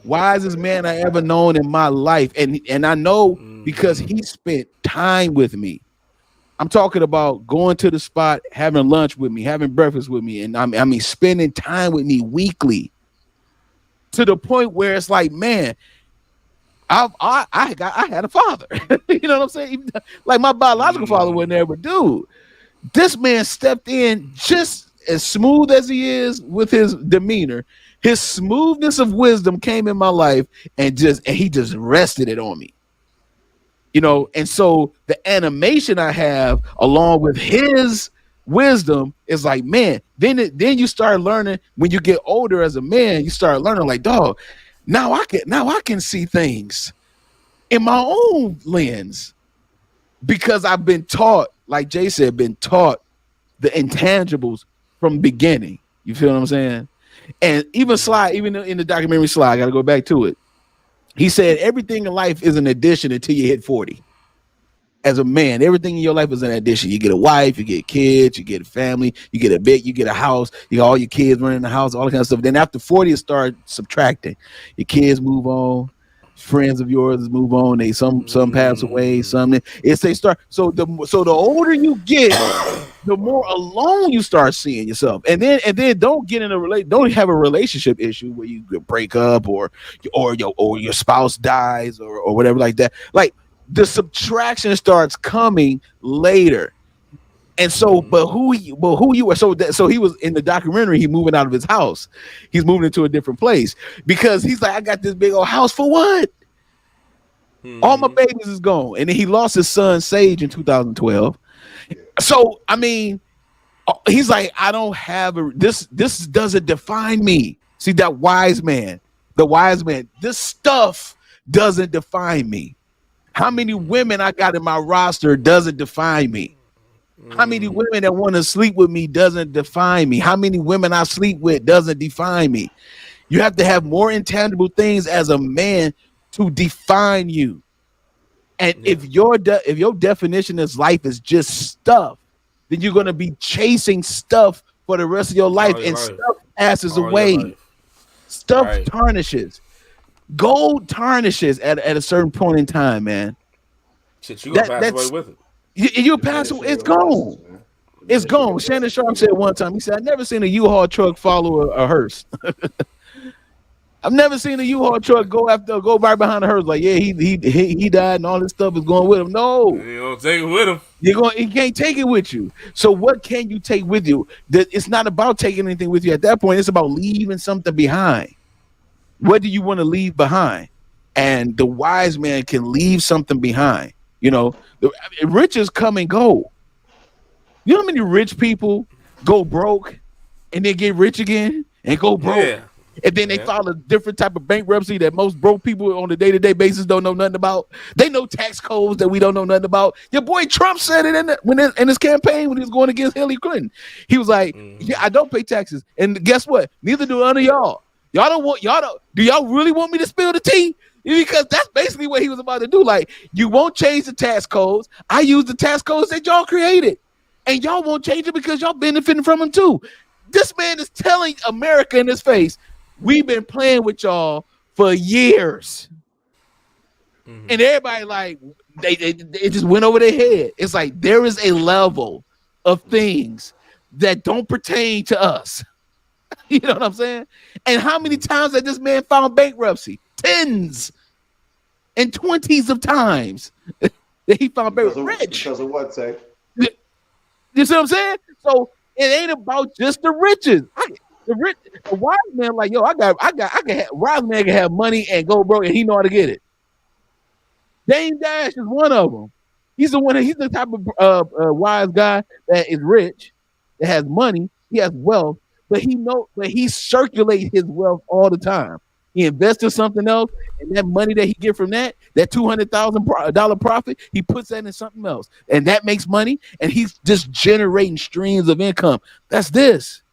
Wisest man I ever known in my life. And I know because he spent time with me. I'm talking about going to the spot, having lunch with me, having breakfast with me, and I mean spending time with me weekly. To the point where it's like, man, I had a father. You know what I'm saying? Like my biological father wasn't there, but dude, this man stepped in just as smooth as he is with his demeanor. His smoothness of wisdom came in my life and he just rested it on me. You know, and so the animation I have along with his wisdom is like, man, then you start learning when you get older as a man, you start learning like, dog, now I can see things in my own lens because I've been taught, like Jay said, the intangibles from the beginning. You feel what I'm saying? And even in the documentary Sly, I got to go back to it. He said everything in life is an addition until you hit 40. As a man, everything in your life is an addition. You get a wife, you get kids, you get a family, you get a house, you got all your kids running the house, all that kind of stuff. Then after 40, you start subtracting. Your kids move on, friends of yours move on. They some pass away, some it's they start. So the older you get, the more alone you start seeing yourself. And then don't have a relationship issue where you break up or your spouse dies or whatever like that. Like the subtraction starts coming later. And so, but who you were, so he was in the documentary, he moving out of his house. He's moving into a different place because he's like, I got this big old house for what? All my babies is gone. And then he lost his son Sage in 2012. So, I mean, he's like, I don't have this doesn't define me. See, the wise man, this stuff doesn't define me. How many women I got in my roster doesn't define me. How many women that want to sleep with me doesn't define me. How many women I sleep with doesn't define me. You have to have more intangible things as a man to define you. And if your definition of life is just stuff, then you're going to be chasing stuff for the rest of your life, and stuff passes away. Stuff tarnishes. Gold tarnishes at a certain point in time, man. Shit, you gonna pass away with it. You pass away. It's gone. It's gone. Shannon Sharp said one time. He said, "I've never seen a U-Haul truck follow a hearse. I've never seen a U-Haul truck go right behind the hearse. Like, yeah, he died and all this stuff is going with him. No, you don't take it with him. You can't take it with you. So what can you take with you? It's not about taking anything with you at that point. It's about leaving something behind. What do you want to leave behind? And the wise man can leave something behind. You know, the riches come and go. You know how many rich people go broke and then get rich again and go broke? Yeah. And then they file a different type of bankruptcy that most broke people on a day-to-day basis don't know nothing about. They know tax codes that we don't know nothing about. Your boy Trump said it in his campaign when he was going against Hillary Clinton. He was like, yeah, I don't pay taxes. And guess what? Neither do none of y'all. Do y'all really want me to spill the tea? Because that's basically what he was about to do. Like, you won't change the tax codes. I use the tax codes that y'all created. And y'all won't change it because y'all benefiting from them too. This man is telling America in his face, we've been playing with y'all for years. And everybody like they just went over their head. It's like there is a level of things that don't pertain to us. You know what I'm saying? And how many times that this man filed bankruptcy? Tens and 20s of times that he filed bankruptcy. Because of what, Tay? You see what I'm saying? So it ain't about just the riches. The wise man, like, yo, I can have, wise man can have money and go broke, and he know how to get it. Dame Dash is one of them. He's the type of wise guy that is rich, that has money, he has wealth, but he circulates his wealth all the time. He invests in something else, and that money that he get from that $200,000 profit, he puts that in something else, and that makes money, and he's just generating streams of income. That's this.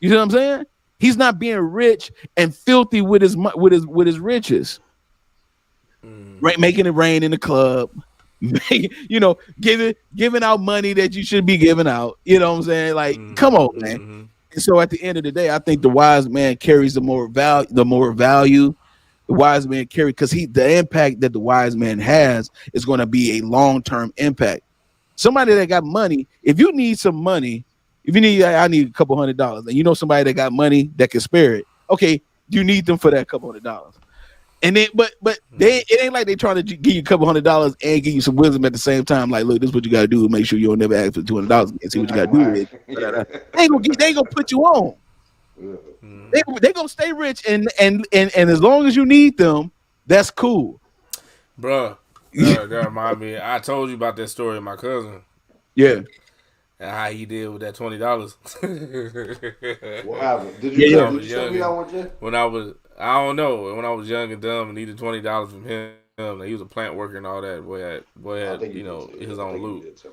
You know what I'm saying? He's not being rich and filthy with his riches. Right, making it rain in the club, giving out money that you should be giving out. You know what I'm saying? Like, come on, man. And so at the end of the day, I think the wise man carries the more value. The wise man carries because the impact that the wise man has is going to be a long-term impact. Somebody that got money, if you need some money, I need a couple $100, and you know somebody that got money that can spare it. Okay, you need them for that couple $100. And then, but it ain't like they trying to give you a couple $100 and give you some wisdom at the same time. Like, look, this is what you got to do. Make sure you don't never ask for $200 and see what you got to do with it. They ain't gonna put you on. They gonna stay rich and as long as you need them, that's cool, bro. That remind me. I told you about that story of my cousin. Yeah. And how he did with that $20. What happened? Did you tell me that one, Jay? I don't know. When I was young and dumb and needed $20 from him, he was a plant worker and all that. Boy had his own loot.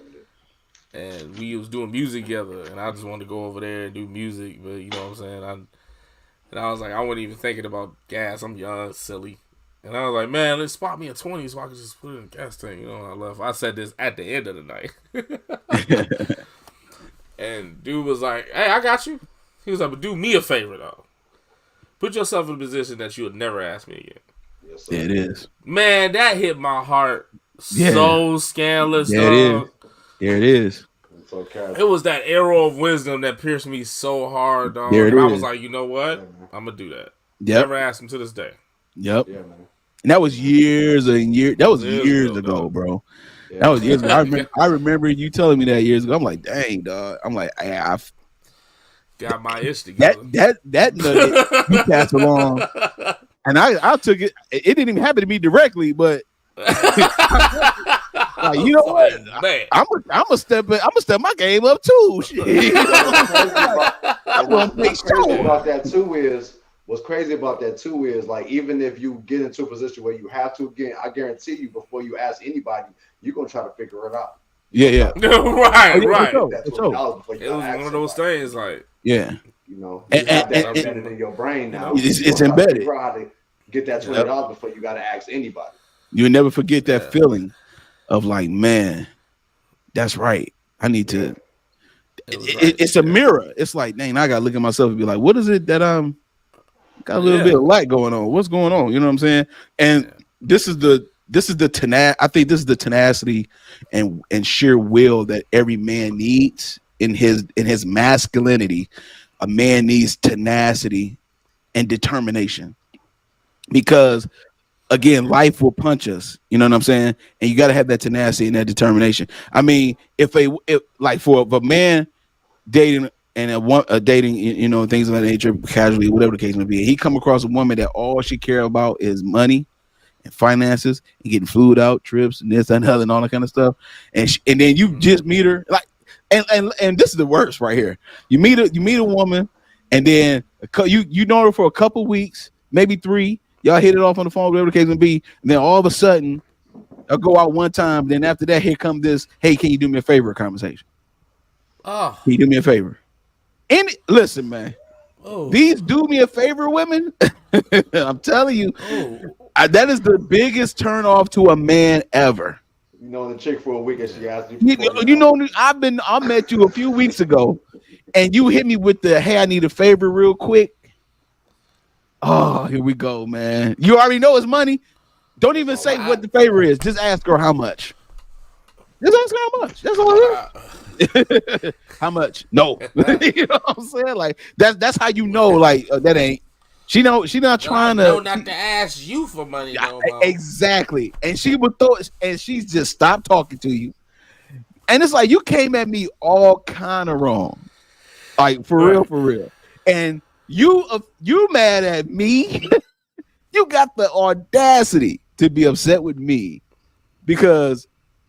And we was doing music together, and I just wanted to go over there and do music, but you know what I'm saying? I was like, I wasn't even thinking about gas. I'm young, silly. And I was like, man, let's spot me a 20 so I can just put it in the gas tank. You know, I left. I said this at the end of the night. And dude was like, hey, I got you. He was like, but do me a favor, though. Put yourself in a position that you would never ask me again. Yes, yeah, it is. Man, that hit my heart so scandalous. Yeah, it is. Yeah, it is. It was that arrow of wisdom that pierced me so hard, dog. And I was like, you know what? I'm going to do that. Yep. Never asked him to this day. Yep. Yeah, man. And that was years and years. That was years ago, bro. Yeah. That was years ago. I remember you telling me that years ago. I'm like, dang, dog. I'm like, I got my ish together. That nugget you passed along, and I took it. It didn't even happen to me directly, but like, you know what? I'm gonna step my game up too. Shit. I'm gonna make sure about that too is. What's crazy about that too is like even if you get into a position where you have to again, I guarantee you before you ask anybody, you're gonna try to figure it out. Yeah. right. It was one of those things like you know, you have that embedded in your brain now. It's embedded. Figure out how to get that $20 before you gotta ask anybody. You'll never forget that feeling of like, man, that's right. I need to. It's a mirror. It's like, dang, I gotta look at myself and be like, what is it that I'm. Got a little bit of light going on. What's going on? You know what I'm saying? And this is the I think this is the tenacity and sheer will that every man needs in his masculinity. A man needs tenacity and determination because again, life will punch us. You know what I'm saying? And you got to have that tenacity and that determination. I mean, if for a man dating. And dating, you know, things of that nature, casually, whatever the case may be. He come across a woman that all she care about is money and finances and getting food out, trips, and this and other, and all that kind of stuff. And then you just meet her, like, and this is the worst right here. You meet a woman, and then you know her for a couple weeks, maybe 3. Y'all hit it off on the phone, whatever the case may be. And then all of a sudden, I'll go out one time. Then after that, here come this, hey, can you do me a favor conversation? Oh, can you do me a favor? Listen, man. These do me a favor women. I'm telling you, that is the biggest turn off to a man ever. You know the chick for a week and she asked you. I met you a few weeks ago, and you hit me with the hey, I need a favor real quick. Oh, here we go, man. You already know it's money. Don't even say what the favor is. Just ask her how much. Just ask her how much. That's all it is. How much? No. You know what I'm saying? Like that's how you know. Like that ain't. She not trying to. Not to ask you for money. No more. Exactly. And she would throw it, and she's just stopped talking to you. And it's like you came at me all kind of wrong, like for real. And you mad at me? You got the audacity to be upset with me because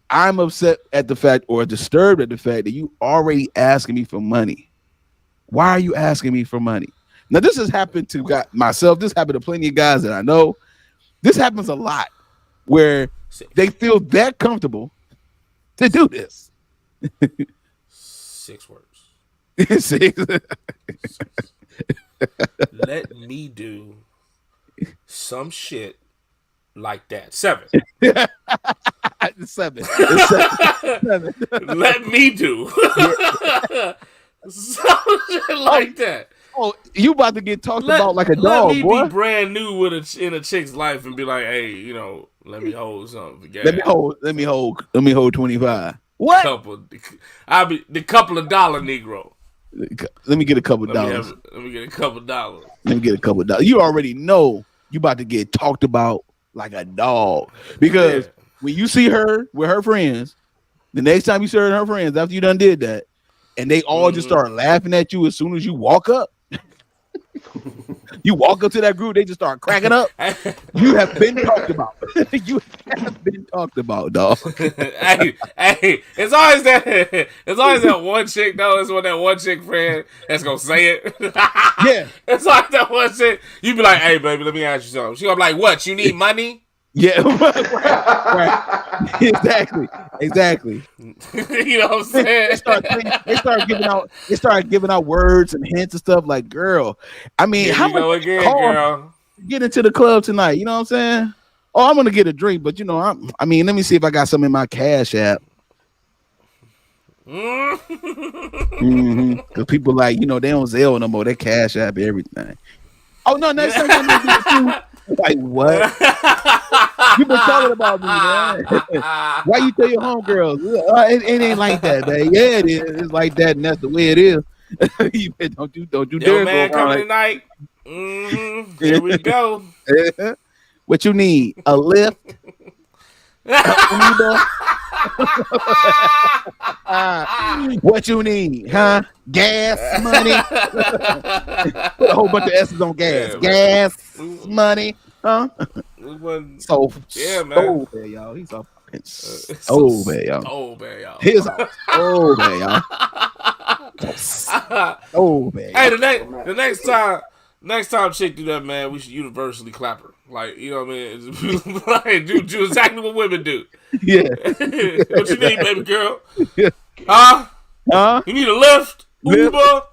I'm upset at the fact or disturbed at the fact that you already asking me for money. Why are you asking me for money? Now this has happened to myself. This happened to plenty of guys that I know. This happens a lot where they feel that comfortable to do this. 6 words. 6. Let me do some shit like that. 7. 7. 7. Let me do some shit like that. Oh, you about to get talked about like a dog, let me boy. be brand new in a chick's life and be like, hey, you know, let me hold something. Let me hold 25. What? I'll be the couple of dollar Negro. Let me get a couple dollars. Let me get a couple dollars. Let me get a couple dollars. You already know you about to get talked about like a dog because when you see her with her friends, the next time you see her and her friends after you done did that, and they all just start laughing at you as soon as you walk up. You walk up to that group, they just start cracking up. You have been talked about. You have been talked about, dog. hey, it's always that one chick though. It's when that one chick friend that's gonna say it. Yeah, it's like that one chick. You be like, "Hey, baby, let me ask you something." She gonna be like, "What? You need money?" Yeah, right. Exactly. You know what I'm saying? They start giving out words and hints and stuff like, girl. I mean, how much girl? Get into the club tonight. You know what I'm saying? Oh, I'm gonna get a drink, but you know, I mean, let me see if I got some in my Cash App. Because people like, you know, they don't Zelle no more. They Cash App everything. Oh no, next time I'm gonna do it too. Like what? You been talking about me, man. Why you tell your homegirls? It ain't like that, man. Yeah, it is. It's like that, and that's the way it is. You don't you dare man go coming tonight. Here we go. What you need? A lift? What you need? Huh? Gas money? Put a whole bunch of S's on gas. Gas money? Huh? So man. Oh man, y'all. He's a fucking so bad, y'all. Oh man, y'all. He's so bad, y'all. Oh man. Hey, the next time chick do that, man, we should universally clap her. Like, you know what I mean? Like, do exactly what women do. Yeah. What you need, baby girl? Huh? You need a lift? Uber?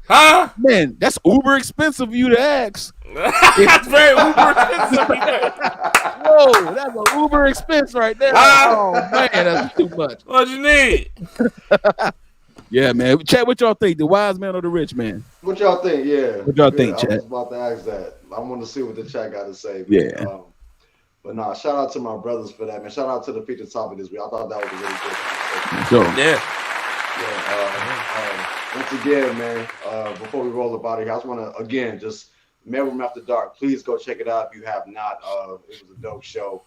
Huh? Man, that's uber expensive for you to ask. That's very uber expensive. Whoa, that's an uber expense right there. Oh man, that's too much. What you need? Yeah, man. Chat, what y'all think? The wise man or the rich man? What y'all think? Yeah. What y'all think, I chat? was about to ask that. I want to see what the chat got to say. Yeah. But nah, shout out to my brothers for that, man. Shout out to the featured topic this week. I thought that was a really good. So, yeah. Once again, man, before we roll about here, I just want to, again, just Maleroom After Dark. Please go check it out if you have not. It was a dope show.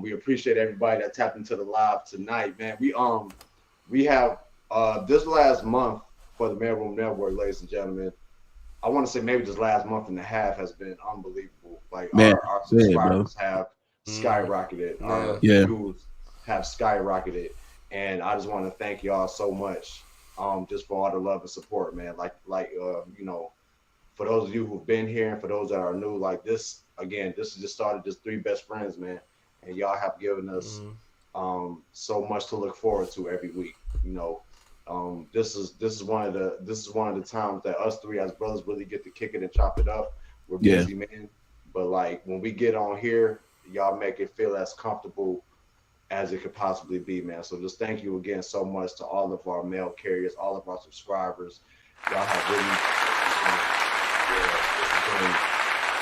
We appreciate everybody that tapped into the live tonight, man. We have this last month for the Maleroom Network, ladies and gentlemen. I want to say maybe this last month and a half has been unbelievable. Like our subscribers have skyrocketed. Our views have skyrocketed. And I just want to thank y'all so much, just for all the love and support, man. Like you know, for those of you who've been here and for those that are new, like this, again, this is just started just 3 best friends, man. And y'all have given us so much to look forward to every week. You know, this is one of the times that us 3 as brothers really get to kick it and chop it up. We're busy men, but like when we get on here, y'all make it feel as comfortable as it could possibly be, man. So just thank you again so much to all of our mail carriers, all of our subscribers. Y'all have really,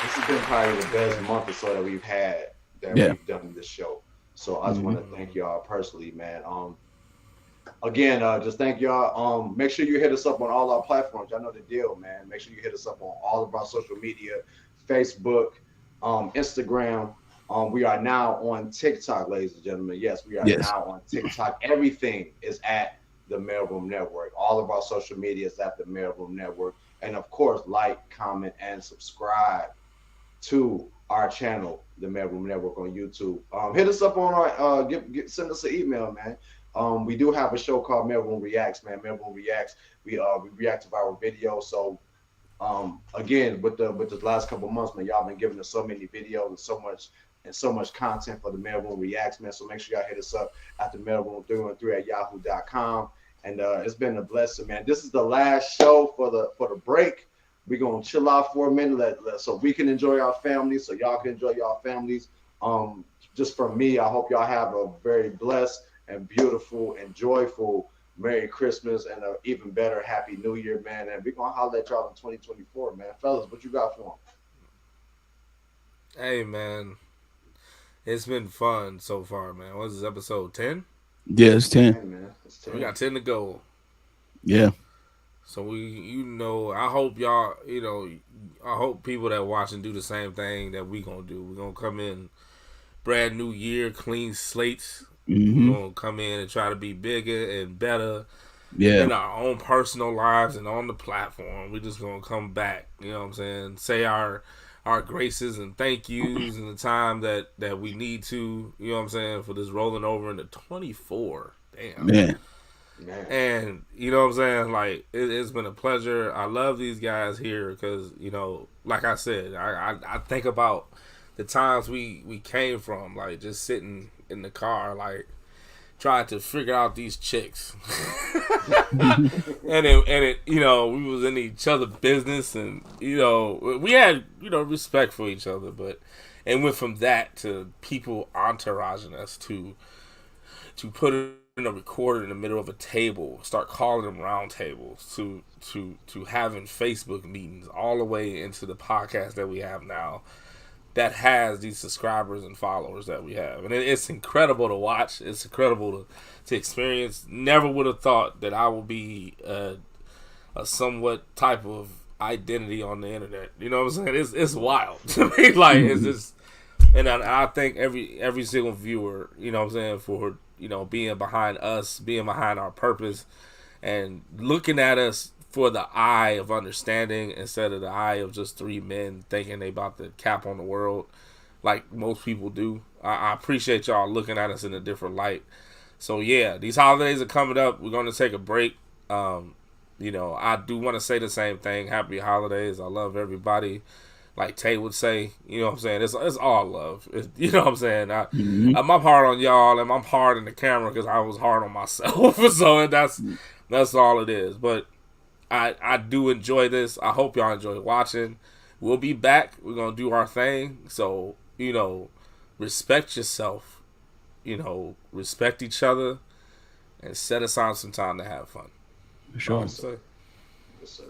this has been probably the best month or so that we've had that we've done this show. So I just want to thank y'all personally, man. Again, just thank y'all. Make sure you hit us up on all our platforms. Y'all know the deal, man. Make sure you hit us up on all of our social media, Facebook, Instagram. We are now on TikTok, ladies and gentlemen. Yes, we are now on TikTok. Everything is at the Maleroom Network. All of our social media is at the Maleroom Network. And of course, like, comment, and subscribe to our channel, the Maleroom Network on YouTube. Hit us up on our send us an email, man. We do have a show called Maleroom Reacts, man. Maleroom Reacts. We react to our videos. So again, with the last couple of months, man, y'all been giving us so many videos and so much content for the Maleroom Reacts, man. So make sure y'all hit us up at the Maleroom313@yahoo.com. And it's been a blessing, man. This is the last show for the break. We're gonna chill out for a minute, so we can enjoy our families, so y'all can enjoy y'all families. Just from me, I hope y'all have a very blessed and beautiful and joyful Merry Christmas and an even better Happy New Year, man. And we're gonna holler at y'all in 2024, man. Fellas, what you got for them? Hey, man. It's been fun so far, man. What is this, episode 10? Yeah, it's 10. Man, it's 10. We got 10 to go. Yeah. So I hope y'all, I hope people that watch and do the same thing that we gonna do. We're gonna come in brand new year, clean slates. We're gonna come in and try to be bigger and better in our own personal lives and on the platform. We're just gonna come back, you know what I'm saying? Say our graces and thank yous and the time that we need to, you know what I'm saying, for this rolling over into 24. Damn. Man. And you know what I'm saying, like it's been a pleasure. I love these guys here because, like I said, I think about the times we came from, like just sitting in the car, like trying to figure out these chicks. and it we was in each other's business, and we had respect for each other, but and went from that to people entouraging us to put it in a recorder in the middle of a table, start calling them round tables, to having Facebook meetings, all the way into the podcast that we have now that has these subscribers and followers that we have. And it's incredible to watch. It's incredible to experience. Never would have thought that I would be a somewhat type of identity on the internet. You know what I'm saying? It's wild to me. Like, it's just, and I thank every single viewer, you know what I'm saying, for being behind us, being behind our purpose, and looking at us for the eye of understanding instead of the eye of just three men thinking they about to cap on the world like most people do. I appreciate y'all looking at us in a different light. So yeah, these holidays are coming up. We're going to take a break. I do want to say the same thing. Happy holidays. I love everybody. Like Tay would say, you know what I'm saying? It's all love. You know what I'm saying? I'm hard on y'all, and I'm hard in the camera because I was hard on myself. So that's all it is. But I do enjoy this. I hope y'all enjoy watching. We'll be back. We're going to do our thing. So, respect yourself. Respect each other. And set aside some time to have fun. Sure. Yes, sir.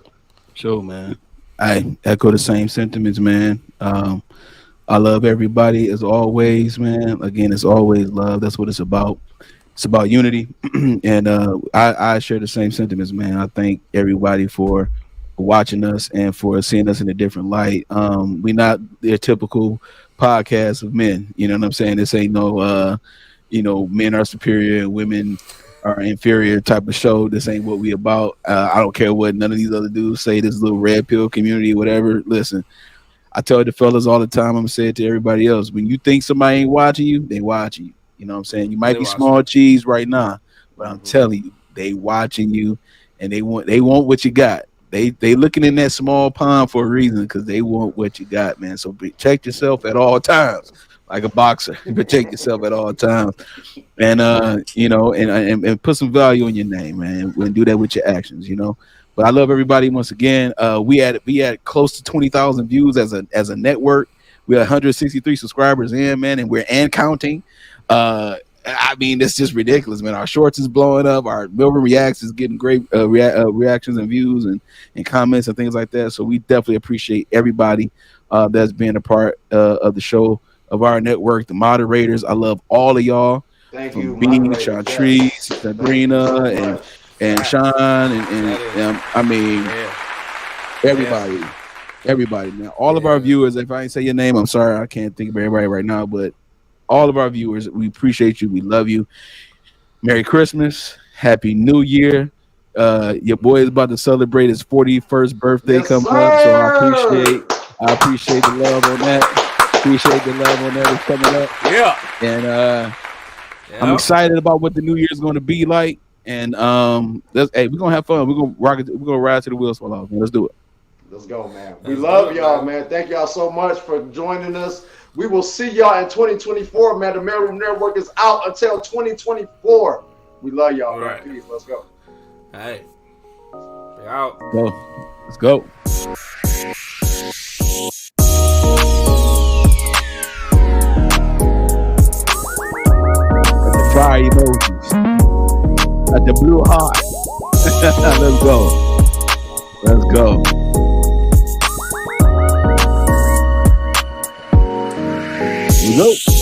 Sure, man. I echo the same sentiments, man. I love everybody as always, man. Again, it's always love. That's what it's about. It's about unity. And I share the same sentiments, man. I thank everybody for watching us and for seeing us in a different light. We're not their typical podcast of men. You know what I'm saying? This ain't no, men are superior and women are inferior type of show. This ain't what we about. I don't care what none of these other dudes say, this little red pill community, whatever. Listen, I tell the fellas all the time, I'm going to say it to everybody else. When you think somebody ain't watching you, they watching you. You know what I'm saying? You might be small cheese right now, but I'm telling you, they watching you, and they want what you got. They looking in that small pond for a reason, because they want what you got, man. So protect yourself at all times, like a boxer. Protect yourself at all times, and and put some value in your name, man. And do that with your actions, But I love everybody once again. We had close to 20,000 views as a network. We had 163 subscribers in, man, and we're counting. I mean, it's just ridiculous, man. Our shorts is blowing up. Our Maleroom Reacts is getting great reactions and views and comments and things like that. So we definitely appreciate everybody that's been a part of the show, of our network, the moderators. I love all of y'all. Thank you, B, Chantrice, Sabrina, and Sean, and I mean, everybody, man. All of our viewers. If I ain't say your name, I'm sorry. I can't think of everybody right now, but all of our viewers, we appreciate you. We love you. Merry Christmas. Happy New Year. Your boy is about to celebrate his 41st birthday coming up, so I appreciate the love on that. Appreciate the love on that. It's coming up. Yeah. And I'm excited about what the new year is going to be like. And we're gonna have fun. We're gonna rock it. We're gonna ride to the wheels fall off, man. Let's do it. Let's go, man. We love y'all, man. Thank y'all so much for joining us. We will see y'all in 2024, man. The Maleroom Network is out until 2024. We love y'all, man. Peace. Let's go. Hey, we out. Go. Let's go. The fire emojis. At the blue heart. Let's go. Let's go. We go.